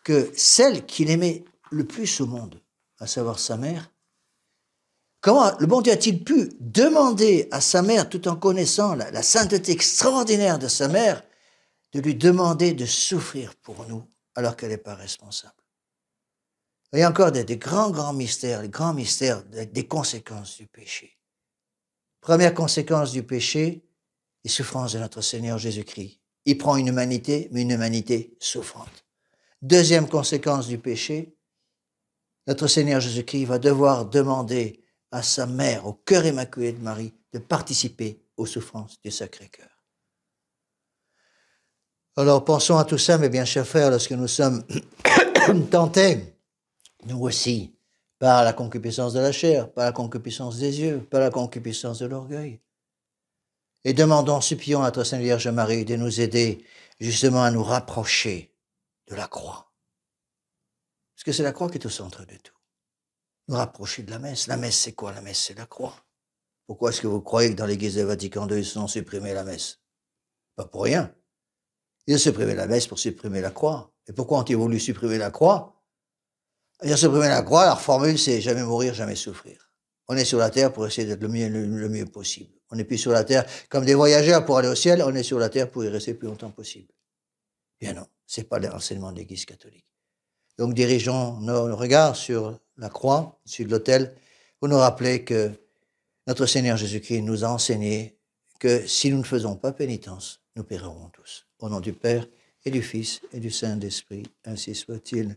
que celle qu'il aimait le plus au monde, à savoir sa mère, comment le bon Dieu a-t-il pu demander à sa mère, tout en connaissant la sainteté extraordinaire de sa mère, de lui demander de souffrir pour nous, alors qu'elle n'est pas responsable. Il y a encore des grands, grands mystères, les grands mystères des conséquences du péché. Première conséquence du péché, les souffrances de notre Seigneur Jésus-Christ. Il prend une humanité, mais une humanité souffrante. Deuxième conséquence du péché, notre Seigneur Jésus-Christ va devoir demander à sa mère, au cœur immaculé de Marie, de participer aux souffrances du Sacré-Cœur. Alors pensons à tout ça, mes bien chers frères, lorsque nous sommes tentés, nous aussi, par la concupiscence de la chair, par la concupiscence des yeux, par la concupiscence de l'orgueil. Et demandons, supplions à notre Sainte Vierge Marie de nous aider justement à nous rapprocher de la croix. Parce que c'est la croix qui est au centre de tout. Nous rapprocher de la messe. La messe, c'est quoi? La messe, c'est la croix. Pourquoi est-ce que vous croyez que dans l'Église de Vatican II, ils ont supprimé la messe? Pas pour rien. Ils ont supprimé la messe pour supprimer la croix. Et pourquoi ont-ils voulu supprimer la croix? Ils ont supprimé la croix, leur formule, c'est jamais mourir, jamais souffrir. On est sur la terre pour essayer d'être le mieux possible. On n'est plus sur la terre comme des voyageurs pour aller au ciel, on est sur la terre pour y rester le plus longtemps possible. Bien non, c'est pas l'enseignement de l'Église catholique. Donc dirigeons nos regards sur la croix, sur l'autel, pour nous rappeler que notre Seigneur Jésus-Christ nous a enseigné que si nous ne faisons pas pénitence, nous périrons tous. Au nom du Père et du Fils et du Saint-Esprit, ainsi soit-il.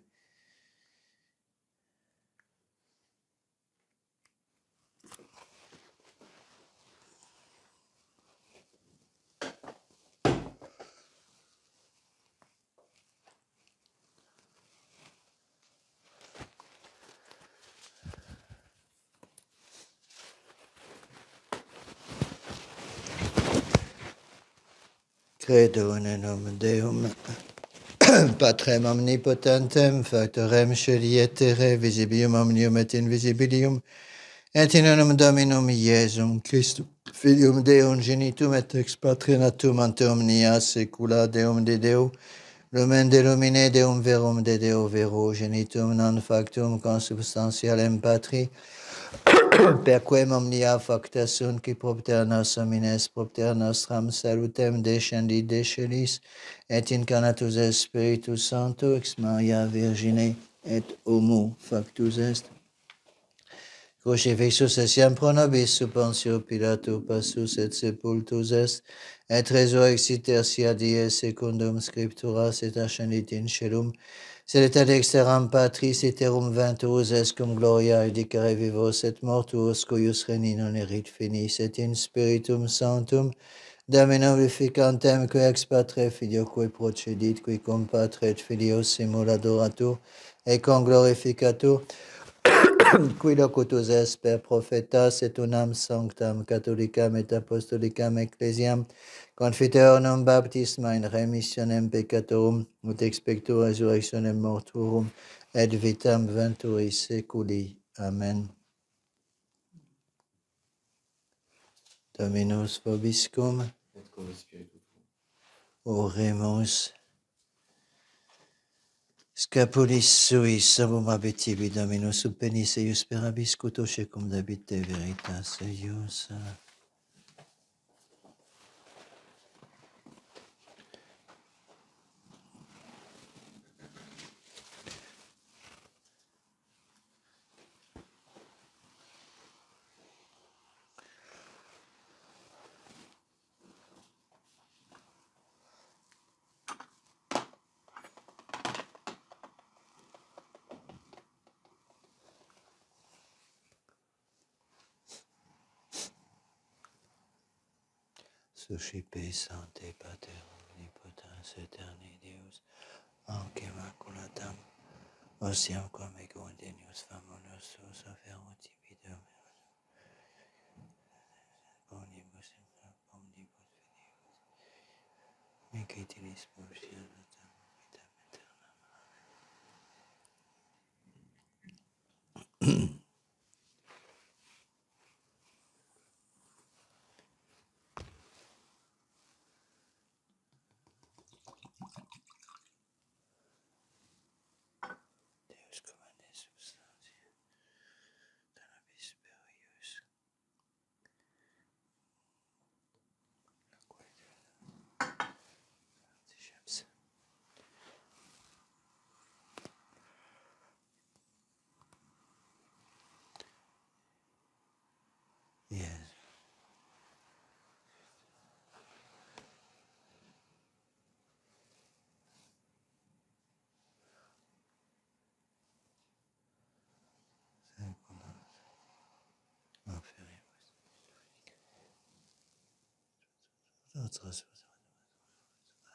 Credo in nome Deum, Patrem omnipotentem, factorem scelietere, visibilium omnium et invisibilium, et in nomine Dominum Iesum Christum, Filium Deum genitum et ex patrinatum ante omnia saecula Deum de Deo, lumen de lumine Deum verum de Deo vero, genitum non factum consubstantialem Patri, perquem omnia facta sunt qui propter nostrum ines propter nostram salutem descendit de celis, et incarnatus Spiritus Sancto ex Maria Virgine et homo factus est. Crucifixus essiam pro nobis supensio Pilato passus et sepultus est, et resurrexit tertia die secundum scripturas et ascendit in caelum, sed ad exteram Patris iterum venturus est cum gloria edicare vivos et mortuos, cuius reni non erit finis, et in spiritum sanctum, Domine vivificantem, qui ex Patre Filio, qui procedit, qui cum Patre et Filio simul adoratur, et cum glorificatur, qui locutus est per prophetas et unam sanctam catholicam et apostolicam ecclesiam, confiteronum baptisma in remissionem peccatorum, ut expectu resurrectionem mortuorum, et vitam venturi seculi. Amen. Dominus vobiscum,
et cum spiritu tuo.
oremus. Scapulis suis subum abitibi Dominus sub penis eius perabis cuto secum dabite veritas eius. Suscipe Sancte Pater omnipotens aeterni Deus, anc immaculatam, ostiam quam ego indenius famo nostros affermo tibi Dominus, omnibus omnibus filius, mici tilis pulsiatum vitam aeternam. Deus commande substantia, tanabis perius, yes.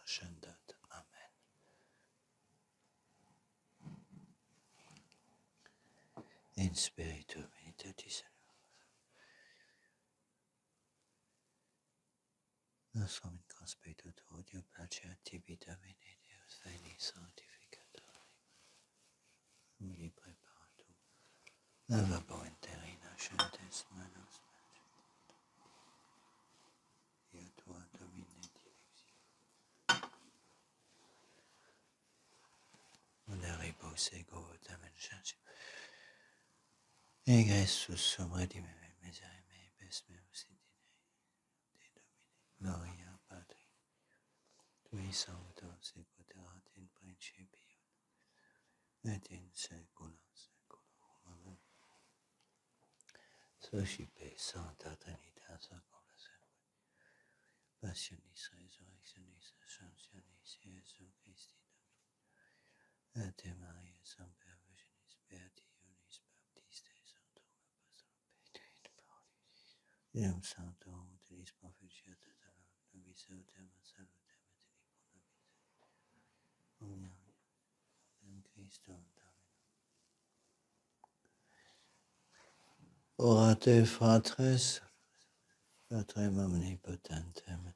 Ascendat. Amen. In spiritu meditatis. Nos in conspiritu tuo, Dio placet tibi Domine, Deus veni sanctificator. Muli preparatum. Lavabo interina shantes manos. Io tua Domine direxi. Moderibus ego tamen chantio. Egressus sum redime misere mei, pes meus idine. De Domine. Gloria Patri. Tui sancto sicut erat in principio, et in saecula saeculorum. Amen. Suscipe Sancta Trinitas Sacra Semper, Passionis Resurrectionis Ascensionis Iesu Christi Domini, et Maria Semper Virginis Beationis Baptistes Sanctorum Apostolum Petri Deum Sanctorum utilis proficiat et nobis autem salutem et in nobis. Omnium Christum Domino. Orate fratres, Patrem omnipotentem,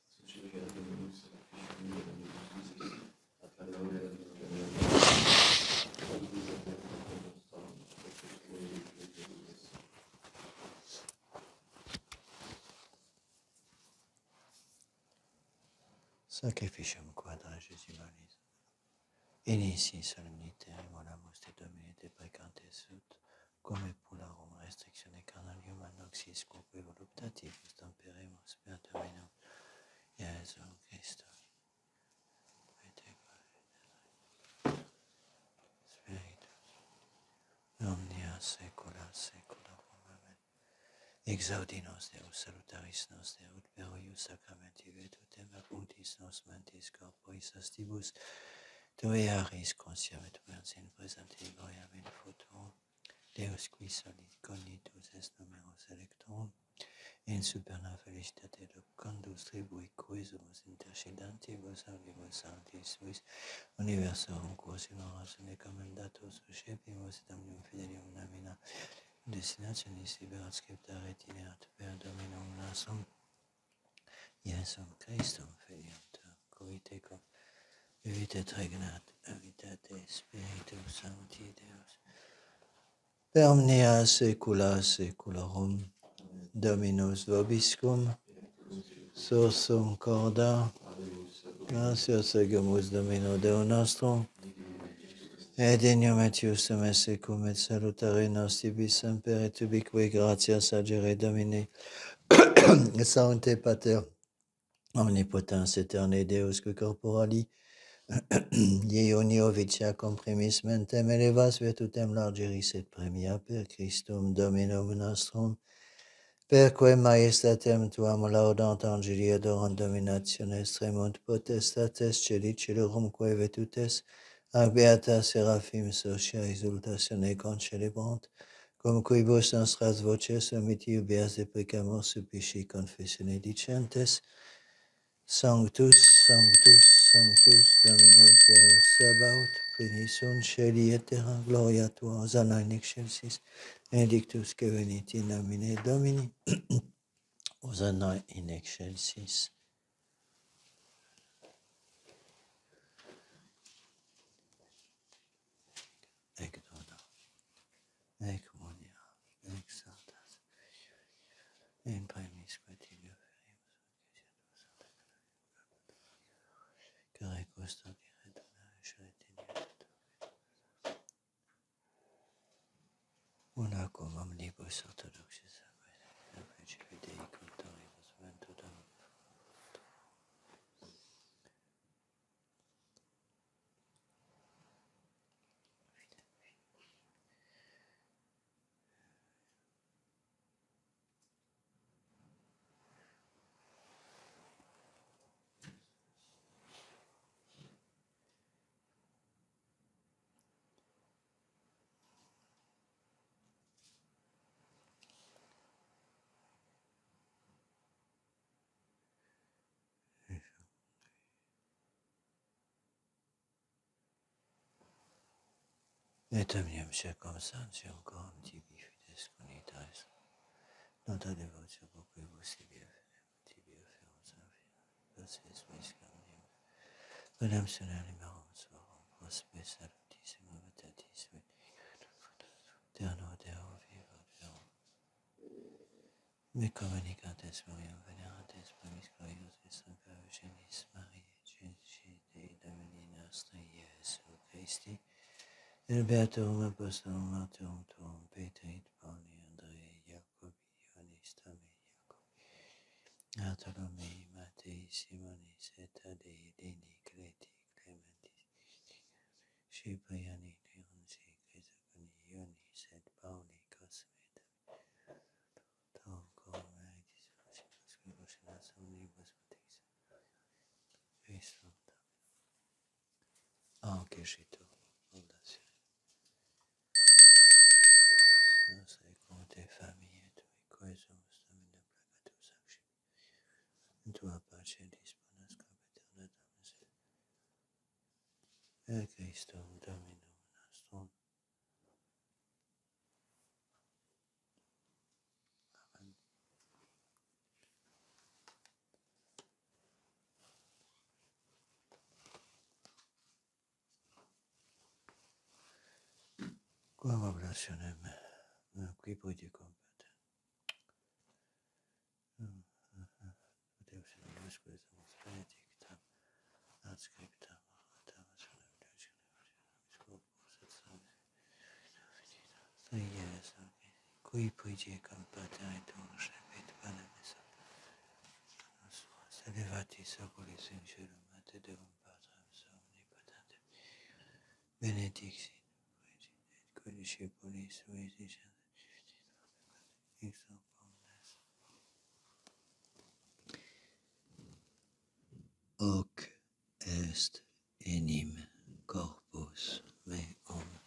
Suscipiat Dominus et Filius et Spiritus Sancti, ad gloria Dei,
sacrificium quadragesimalis. Inici solemnite monamus te Domine te precantes ut, cum epularum restrictione carnalium ad noxis cuque voluptativus temperemus per Dominum Iesu Christum. Et ego Spiritus saecula saeculorum. Amen. Exaudi nos Deus, salutaris nos Deus, per eius sacramenti vetutem, apudis nos mentis corporis astibus, tue aris consciavit in presente gloriam in futurum, Deus qui solit cognitus est numerus electorum, in superna felicitate condus tribui cuisumus intercedantibus audibus sanctis suis, universorum quos in orazione commendatus suscepimus et omnium fidelium namina, destinationis liberat scriptare tineat per Dominum nostrum, Iesum Christum filium tuum, cui tecum vivit et regnat habitate Spiritus Sancti Deus, per omnia saecula saeculorum. Dominus vobiscum, sursum corda, gratias egemus Domino Deo nostrum, et dignum et iustum et secum et salutare nostri semper et ubique gratias agere Domini, et sancte Pater, omnipotens aeterne Deus, que corporali, ie unio vitia comprimis mentem elevas virtutem largeris et premia per Christum Dominum nostrum, perque majestatem tuam laudant angeli adorant dominationes tremunt potestates celi celorumque vetutes, ac beata seraphim socia exultatione concelebrant, cum quibus nostras voces omiti ubias deprecamur supplici confessione dicentes, Sanctus, Sanctus, Sanctus, Dominus Deus Sabaoth, pleni sunt celi et terra, gloria tua, Hosanna in excelsis, benedictus que venit in nomine Domini, Hosanna in excelsis. Ec dona, ec monia, ec sanctas, in premis quaetibio ferimus, care custodire donare sceletinietet, unacum omnibus orthodoxis et principi Dei cultoribus vento Domini. Et omnium circumstantium coram tibi fides conitaris, nota devotio quibus tibi affermus versus miscam redemptione animarum suorum, prospe salutissimo vitatis eterno Deo vivo Deo. Me communicates Mariam venerates premis gloriosis semper Virginis Mariae, Genesi Dei Domini nostri Iesu Christi, il beatum apostolum martyrum tuum, Petri, Pauli, Andrei, Jacobi, Ioannis, Tomei, Jacobi, Bartolomei, Mattei, Simonis, et Tadei, Dini, Cleti, Clementis, Cipriani, Leonzi, Crisogoni, Ioannis, et Pauli, Cosme, Tom, Cormeritis, Squibus, Omnibus, Matix, Christum, anche Cito, Audacia. Nos et te famille tui, quaesumus Domine placatus acci, in tua pace disponas cap aeterna per Christum Dominum nostrum. Amen. Quam oblationem, qui pudicum pater. Deus in Deus quaesumus benedictam, ad scriptam, oratamus corpus et sangue, Iesu, qui pudicum pater et uncepit panem et nos elevatis oculis in cielo, et Deum Patrem omnipotentem, benedicti, Felice Polis, Luisi, Exo Pomnes. Hoc est enim corpus meum.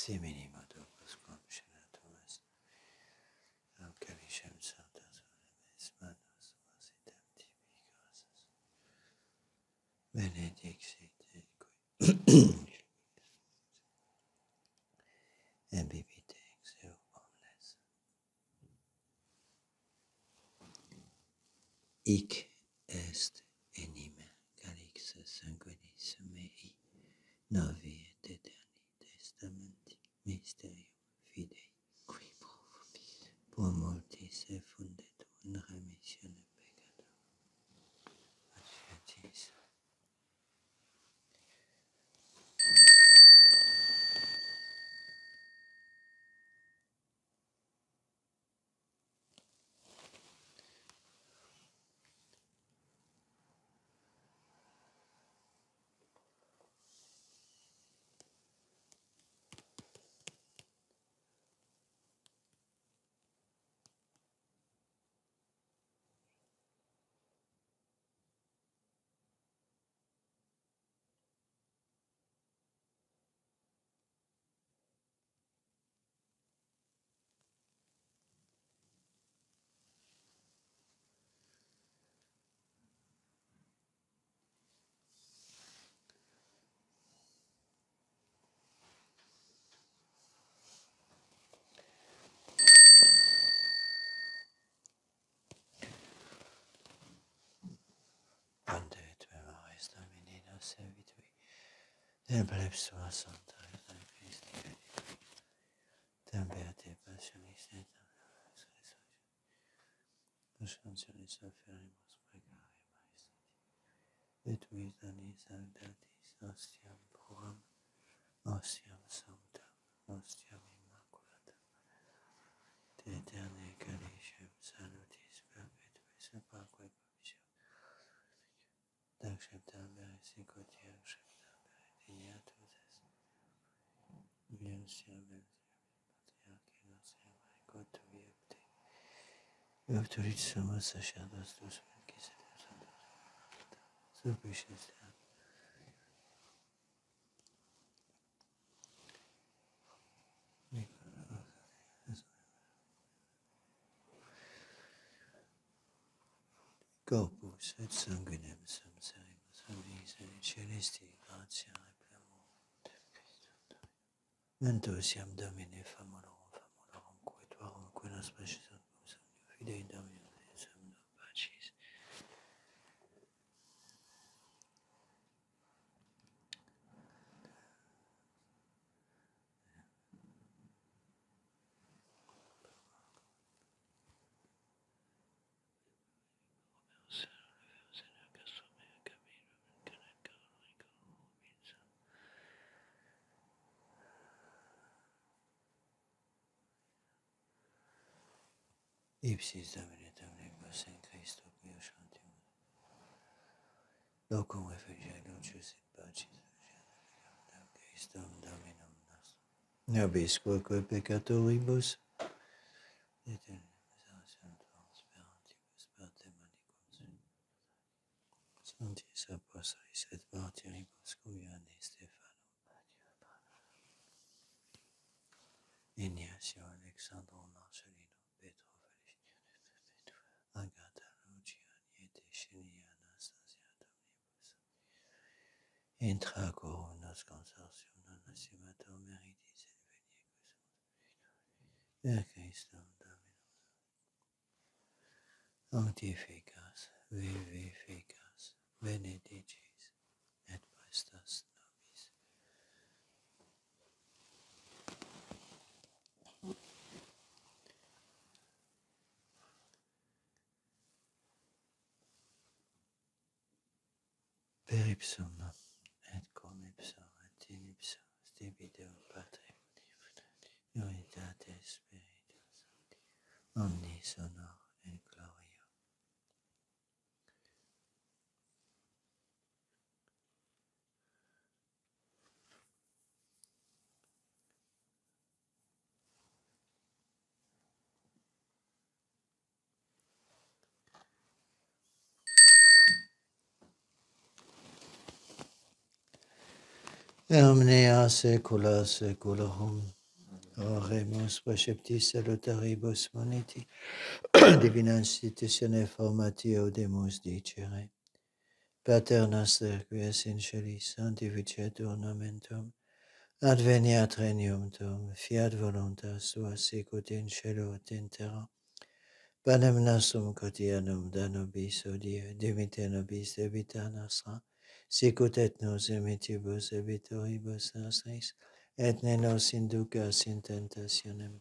Simini modopus concenatus, alcalicem santas olemes manus vasitem tibi causas. Benedixit equi. Embibite exeo omnes. Hic est enime calix sanguinis mei, novi et eterni testamenti mysterium fidei, qui por multis effundet in remissione peccator. Advertis. Ante et memoris Domini nos servitui, templem sua sancta et Christi, tempeate passionis et resurrectionis afferimus precare maestati, et vitanis sanctatis ostiam puram, ostiam sanctam, ostiam immaculatam, te eterne calicem salutis perpetuis et paque provision. Acceptam per sicuti acceptam per dignatus est. Viens patriarchi nostri mai cotu viepte. Viepturit sumus sacerdos tuus vencis et santos. Supplices Deo. Corpus et sanguinem sum serimus amis et celesti gratia et plemum. Mentus iam Domine famulorum quituarum quinas precisat fidei Domino sum no pacis. Ipsis Domine Dominibus in Christo pius antimus. Locum effigie lucis et pacis Christum Dominum nostrum. Nobisque peccatoribus et in miseration tuos per antibus parte manicum Sanctis Apostolis et martyribus cum Ioanni Stephanum, Ignacio Alexandro Marcellino, Petro Feliciano, Agatha Luciani et Eschenia Anastasia Domnibus, intra coronas consortium non assimator meritis et veniecus per Christum Dominum sanctificas vivificas benedicis et prestas nobis. Per ipsum et cum ipsum et in ipsum stipidum Patri Unitate Spiritus Sancti omnis honor et gloria. Omnia saecula saeculorum. Oremus preceptis salutaribus moniti. Divina institutione formatio demus dicere. Pater noster, qui es in celis, sanctificetur nomen adveniat regnum tuum, fiat voluntas tua sicut in cielo et in terra. Panem nostrum quotidianum da nobis hodie, dimitte nobis debita nostra, sicut et nos imitibus debitoribus nostris, et ne nos inducas in tentationem.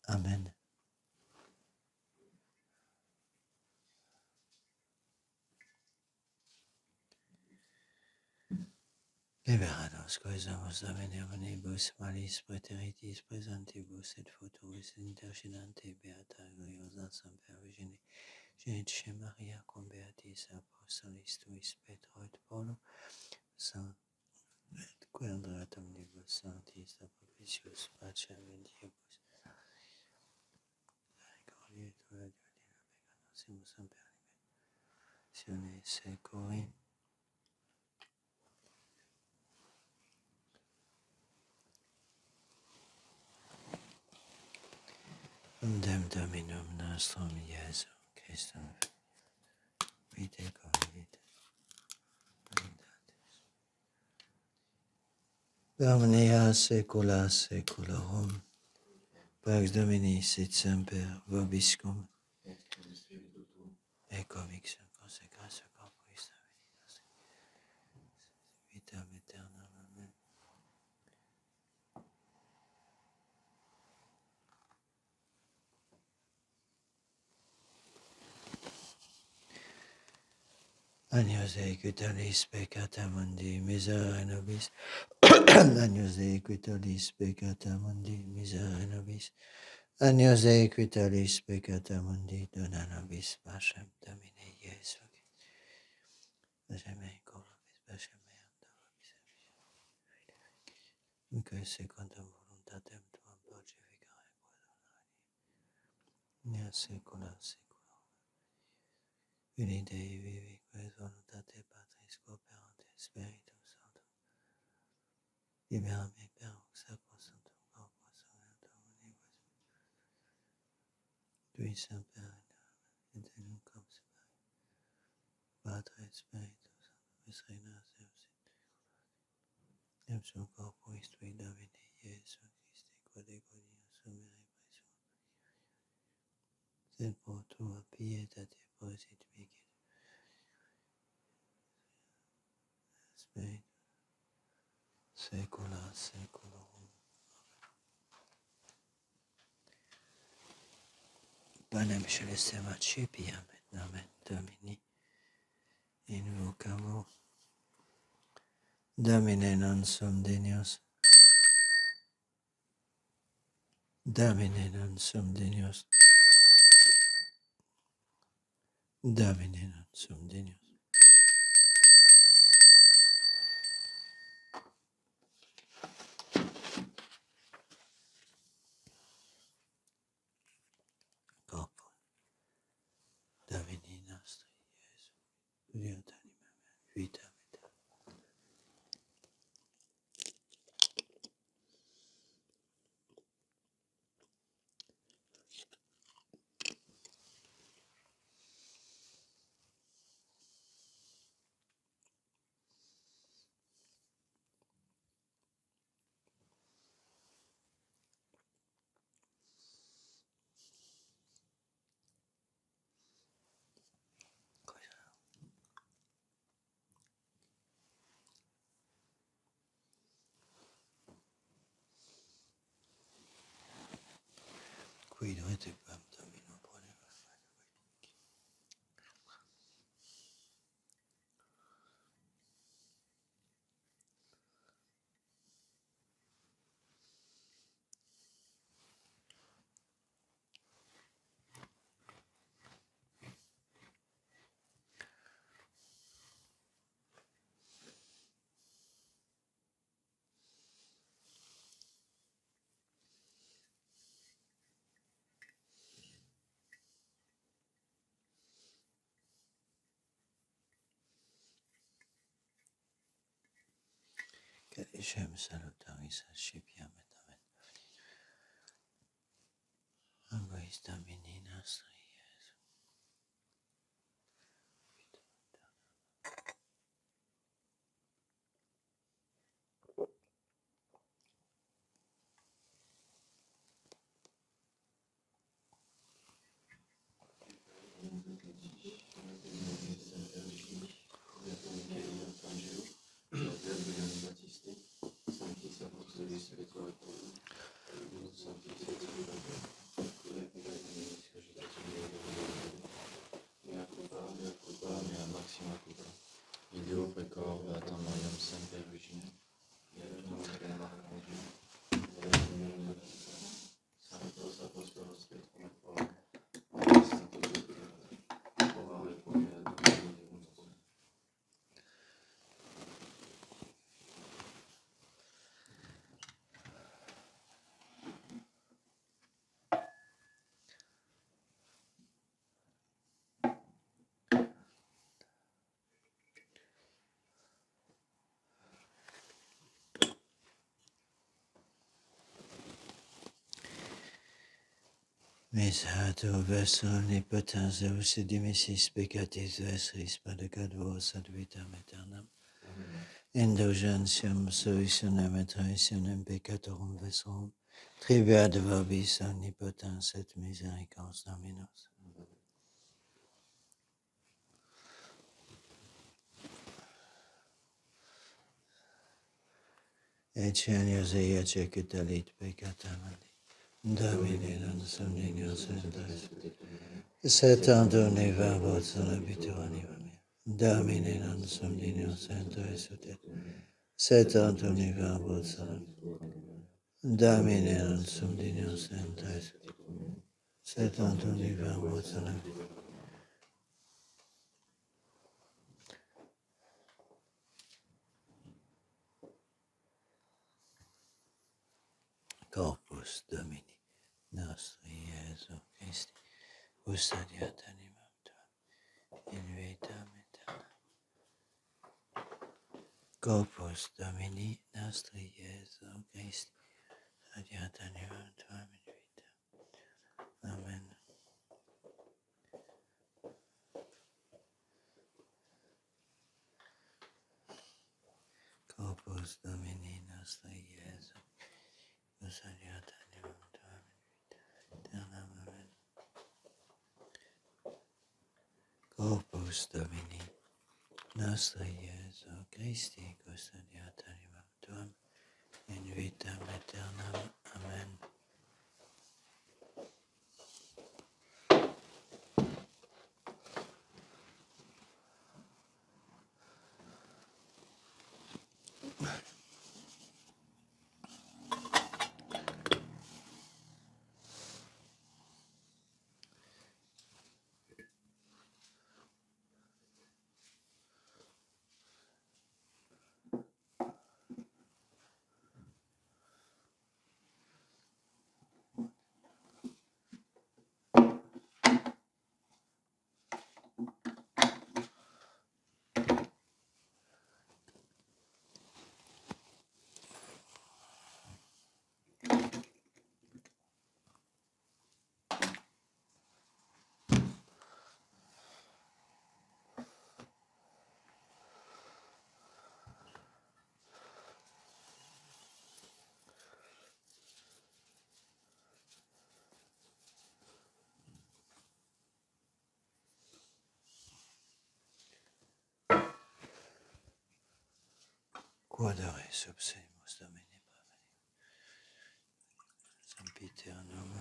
Amen. Libera nos quaesamus Domine omnibus malis praeteritis praesentibus et futuris intercedante beata gloriosa semper Virgine Genitrice Maria cum beatis apostolis tuis Petro et Paulo Saint et quadratum omnibus sanctis apostolicis pacem ventibus gloria tua divina peccatoribus semper liberazione secoli. Dem Dominum nostrum Iesum Christum vitae convite omnia saecula saeculorum. Pax Domini sit semper vobiscum
et cum spiritu tuo,
et convictum consecratio corporis Domini nostri vitam aeternam. Amen. Agnus Dei qui tollis peccata mundi, miserere nobis. Agnus Dei qui tollis peccata mundi, miserere nobis. Agnus Dei qui tollis peccata mundi, dona nobis pacem Domine Iesu. Pacem mei corobis, pacem meam dorobis et que secundum voluntatem tuam pacificare quod secula secula. Vini Dei vivi, quae voluntate Patris cooperante Spiritus Sanctum. Libera me per hoc sacro sanctum corpus omnibus. Tui semper et in nunc semper. Patre Spiritus Sanctus reina seus in ipsum corporis tui Domine Iesu Christi, quod ego Deus sumere praesum. Sed pro tua pietate prosit mihi. Spiritus saecula saeculorum. Panem celestem accipiam et nomen Domini invocamo. Domine non sum dignos. Domine non sum dignos. Domine non sum dignos. Corpus Domini nostri Iesu, Fiat anima mea, vitam aeternam. Quid retecam domino pro Kadishem salutaris ascipiam et amen. Anguis Domini nostri Iesu.
Sanctis Apostolis Petro et Paulus, Sanctis et Sanctae, mea culpa, mea maxima culpa. Ideo pecor beatam Mariam semper Virgine, et nunc Arcangelo, et Sanctos Apostolos Petro et Paulus, et Sanctus Petro, ora pro mea Domini Deus.
Misato verso omnipotens Deus et dimissis peccatis vestris peccados ad vitam aeternam. Indulgentiam solutionem et remissionem peccatorum vesserum, tribua de vobis omnipotens et misericordias Dominus. Ecenius ece cutalit peccata mali. Domine non somnignos entais. Setanto ne verbot solabitur anima mea. Domine non somnignos entais utet. Setanto ne verbot solabitur. Domine non somnignos entais utet. Setanto ne verbot solabitur. Corpus Domini nostri Iesu Christi, custodiat animam tuam in vitam aeternam. Corpus Domini nostri Iesu Christi, custodiat animam tuam in vitam aeternam. Amen. Corpus Domini nostri Iesu, custodiat animam tuam in vitam aeternam. Amen. Corpus Domini nostri Iesu Christi, custodiat animam tuam in vitam aeternam. Amen. Quodere subsemus Domini Pavani, Sempiternum,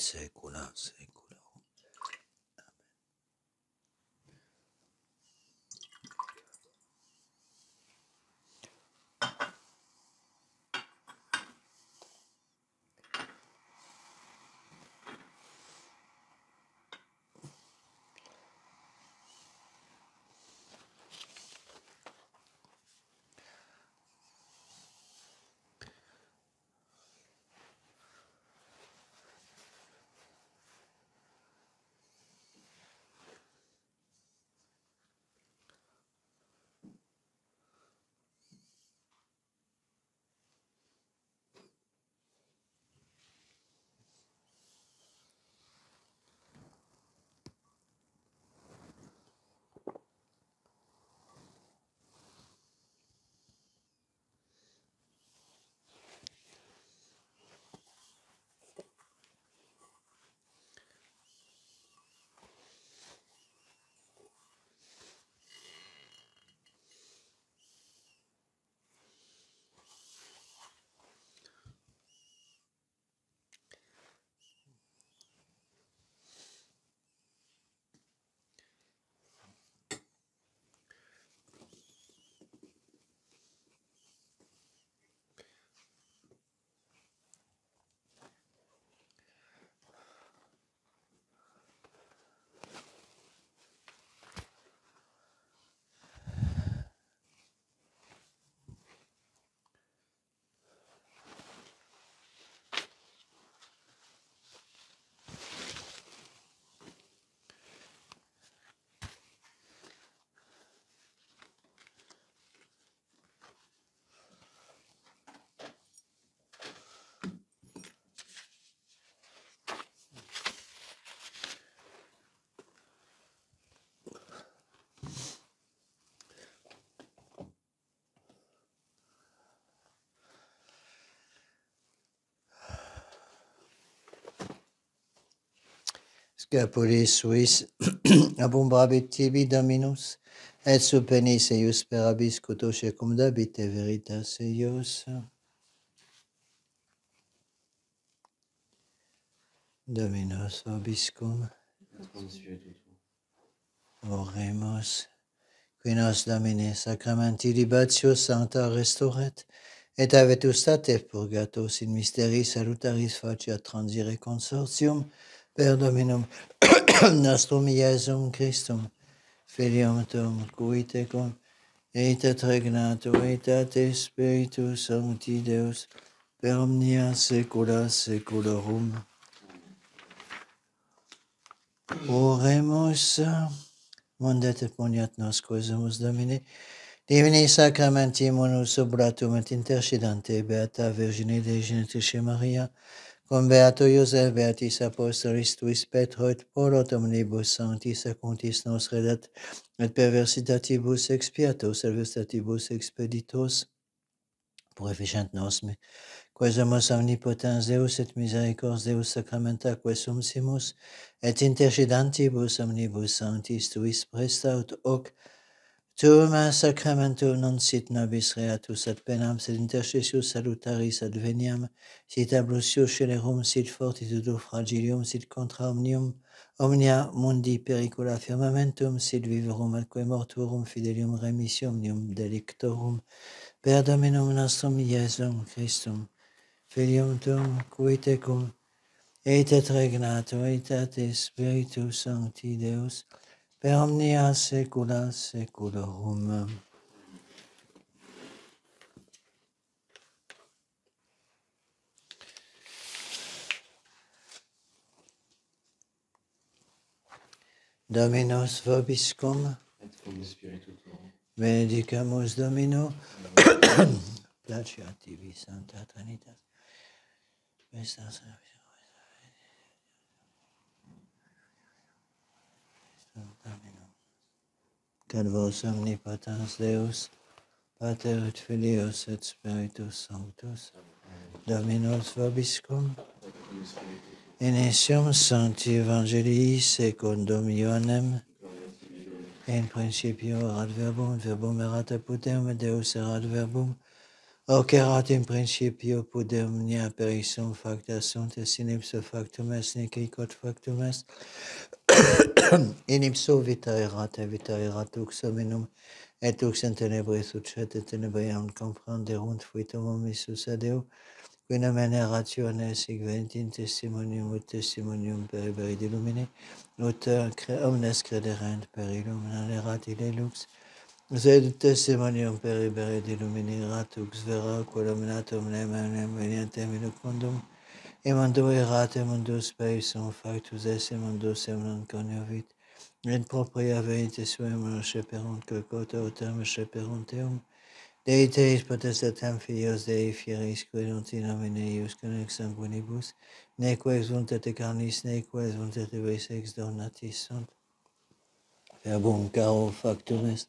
saecula saeculorum. Scapulis suis abumbrabit tibi Dominus, et supernis eius per abis cutoce cum dabite veritas eius. Dominus vobiscum,
Et con spiritu tuo.
oremus, qui nos Domine sacramenti libatio sancta restauret, et avetus state purgatos in mysteri salutaris faciat transire consortium, per Dominum nostrum Iesum Christum, Filium tuum, qui tecum, et et regnato, et et Spiritus Sancti Deus, per omnia saecula saeculorum. Oremus, mondet et moniat nos quosumus Domine, Divini sacramenti munus oblatum et intercedante Beata Virgine Dei Genetrice Maria, cum Beato Iosef, Beatis Apostolis tuis Petro et Paulo, omnibus sanctis secundis nos redat, et perversitatibus expiatos, salvestatibus expeditos, purificant nos, quesumus omnipotens Deus et misericords Deus sacramenta quesum simus, et intercedantibus omnibus sanctis tuis prestaut, hoc tuum sacramentum non sit nobis reatus ad penam, sed intercessius salutaris adveniam, sit ablusius scelerum, sit fortitudo fragilium, sit contra omnia mundi pericula firmamentum, sit viverum atque mortuorum fidelium remission omnium delictorum, per Dominum nostrum Iesum Christum, Filium tuum, qui tecum, et regnato, et Spiritus Sancti Deus, per omnia saecula saeculorum. Dominus vobiscum,
Et con spiritu tuo.
benedicamus Domino, placeat tibi Sancta Trinitas, vestas Domino. Cad vos omnipotens Deus, Pater et Filius et Spiritus Sanctus, Dominus vobiscum,
Et con spiritu tuo.
initium Sancti Evangelii secundum Ioannem,
Gloria tibi, gloria.
in principio erat verbum, verbum erat apud Deum, et Deus erat verbum, Hoc erat in principio pudem omnia perissum facta sunt, et in ipso factum est, nec quod factum est. In ipso vita erat ux hominum, et ux in tenebris ucet, et tenebriam comprenderunt fuitum omissus ad Deo, qui nomen rationes sic venit in testimonium ut testimonium per de lumine, ut omnes crederent per illum, non erat ille lux, sed testimonium per de lumine erat ux vera, quodam natum neminem venientem in secundum, et mundo erat, et mundus perissum factus est, et mundus non coniovit, et propria venite suem non sceperunt, quod autem sceperunt eum, Deiteis potestatem filios Dei fieris credunt in nomine eius connex sanguinibus, neque sunt et carnis, neque sunt et vis ex donatis sunt. Verbum caro factum est.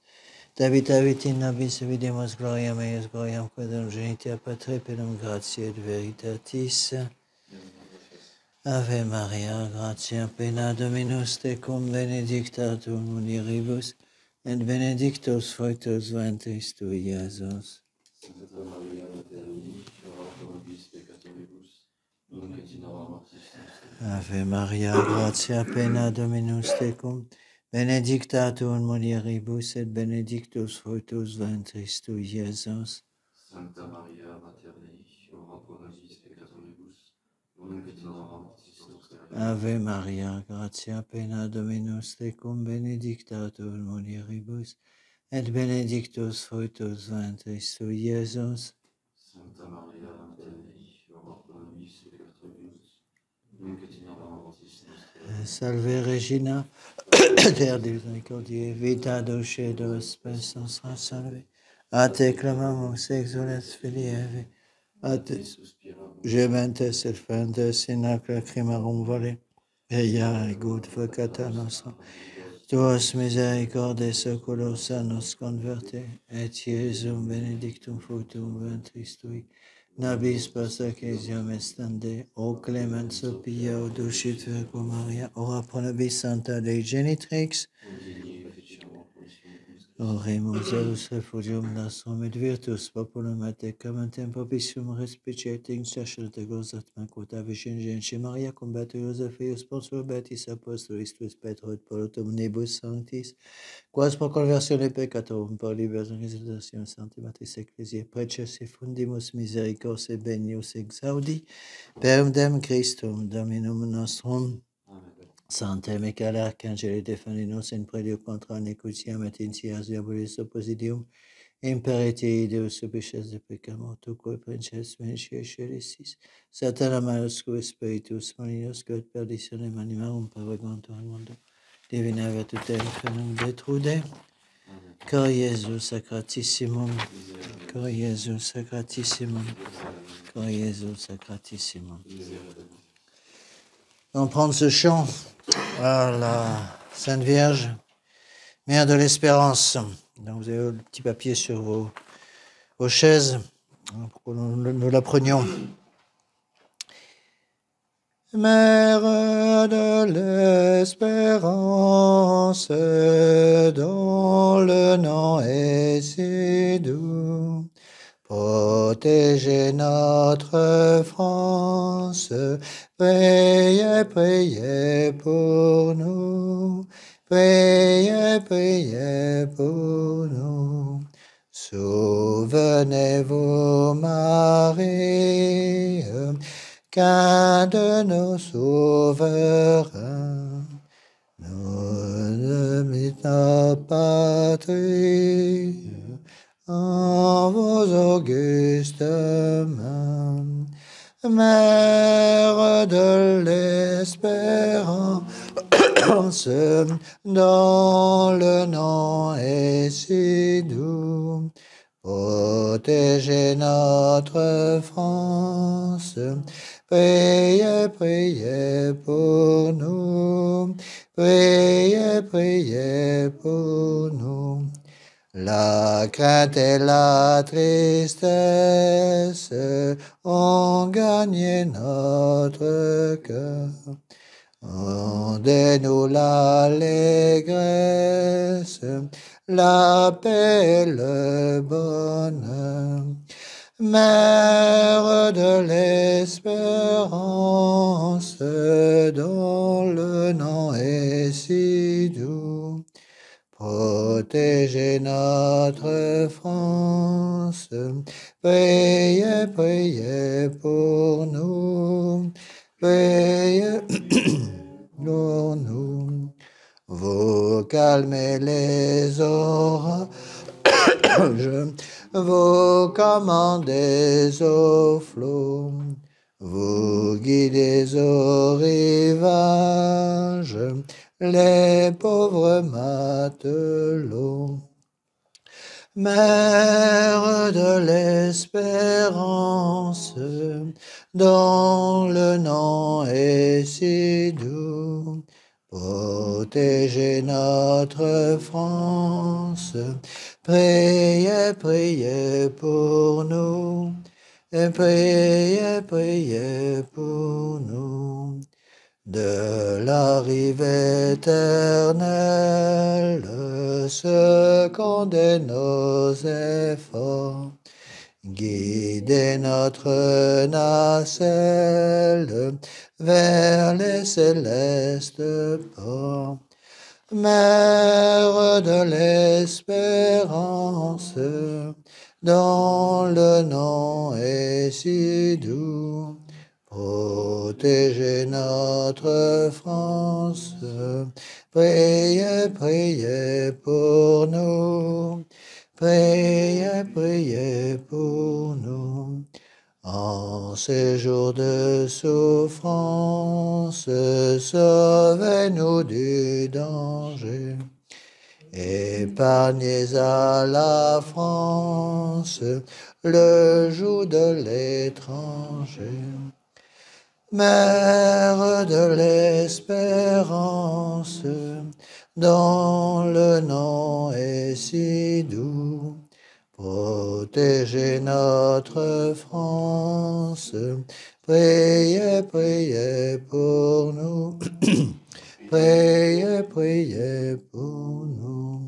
Davit in nobis vidimus gloriam eius, gloriam quodam genitia Patre, pedum gratiae et veritatis. Ave Maria, gratia plena Dominus tecum, benedicta tu in mulieribus, et benedictus fructus ventris tui, Iesus.
Sancta Maria, Mater Dei, ora pro nobis peccatoribus, nunc et in hora mortis nostre.
Ave Maria, gratia plena Dominus tecum, benedicta tu in mulieribus, et benedictus fructus ventris tui, Iesus.
Sancta Maria, Mater Dei, ora pro nobis peccatoribus, nunc et in hora mortis nostre.
Ave Maria, gratia plena Dominus tecum, benedicta tu in mulieribus, et benedictus fructus ventris tui, Iesus.
Sancta Maria, Mater Dei, ora pro nobis peccatoribus, nunc et in hora mortis nostre.
Salve Regina, Terre de misericordiae, vita dulcedo spes nostra salve. A te clamamus exules filii Eve, a te
Suspiramus,
gementes et flentes in ac lacrimarum vale, eia egut vacata nostra. Tuos misericordes oculos a nos converte, et Iesum benedictum fructum ventris tui, nobis post ecclesiam estende, o clemens, o pia, o dulcis Virgo Maria, ora pro nobis Santa Dei Genitrix,
Udini efficiamur consumus.
oremus eus refugium nostrum et virtus populum et tecum tempopicium respiciet in sacerdotes atma quod avicin gentium Maria combato Iosef eius sponsor beatis apostolis tuis Petro et Paul omnibus sanctis, quas pro conversione peccatorum per liberum resurrectione sancti matris ecclesiae precesse fundimus misericors et benius exaudi per dem Christum Dominum nostrum.
Amen.
Sancte Michael Arcangeli defendi nos in predio contra nequitiam et insias diabolis opposidium, imperiti Deus subices de peccamur, tuque princes venicie celicis, Satana malus spiritus malignos, quod perditionem animarum pervegantur in mundo, divina virtute infernum detrude, Cor Iesus sacratissimum, Cor Iesus sacratissimum, Cor Iesus sacratissimum. On prend ce chant à la Sainte Vierge, Mère de l'Espérance. Donc vous avez le petit papier sur vos chaises pour que nous l'apprenions. Mère de l'Espérance, dont le nom est si doux, protégez notre France, priez, priez pour nous, priez, priez pour nous. Souvenez-vous, Marie, qu'un de nos souverains nous mit notre patrie en vos augustes mains. Mère de l'Espérance, dont le nom est si doux, protégez notre France, priez, priez pour nous, priez, priez pour nous. La crainte et la tristesse ont gagné notre cœur. Rendez-nous l'allégresse, la paix, le bonheur. Mère de l'espérance, dont le nom est si doux, protégez notre France, priez, priez pour nous, priez pour nous. Vous calmez les orages, vous commandez aux flots, vous guidez au rivage les pauvres matelots. Mère de l'espérance, dont le nom est si doux, protégez notre France, priez, priez pour nous, et priez, priez pour nous. De la rive éternelle, secondez nos efforts, guidez notre nacelle vers les célestes ports. Mère de l'espérance, dont le nom est si doux, protégez notre France, priez, priez pour nous, priez, priez pour nous. En ces jours de souffrance, sauvez-nous du danger. Épargnez à la France le joug de l'étranger. Mère de l'espérance, dont le nom est si doux, protégez notre France, priez, priez pour nous, priez, priez pour nous.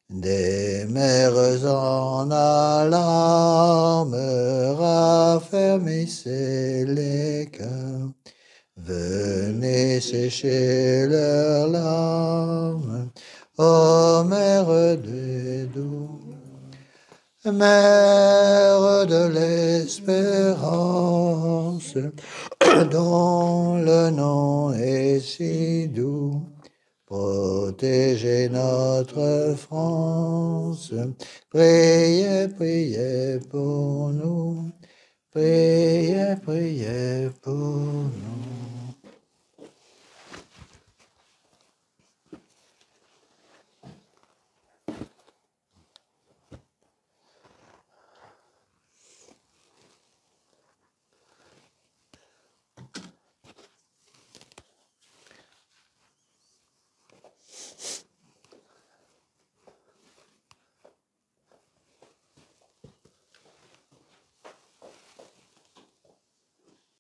Des mères en alarme, raffermissez les cœurs, venez sécher leurs larmes, ô Mère des doux. Mère de l'espérance, dont le nom est si doux, protégez notre France, priez, priez pour nous, priez, priez pour nous.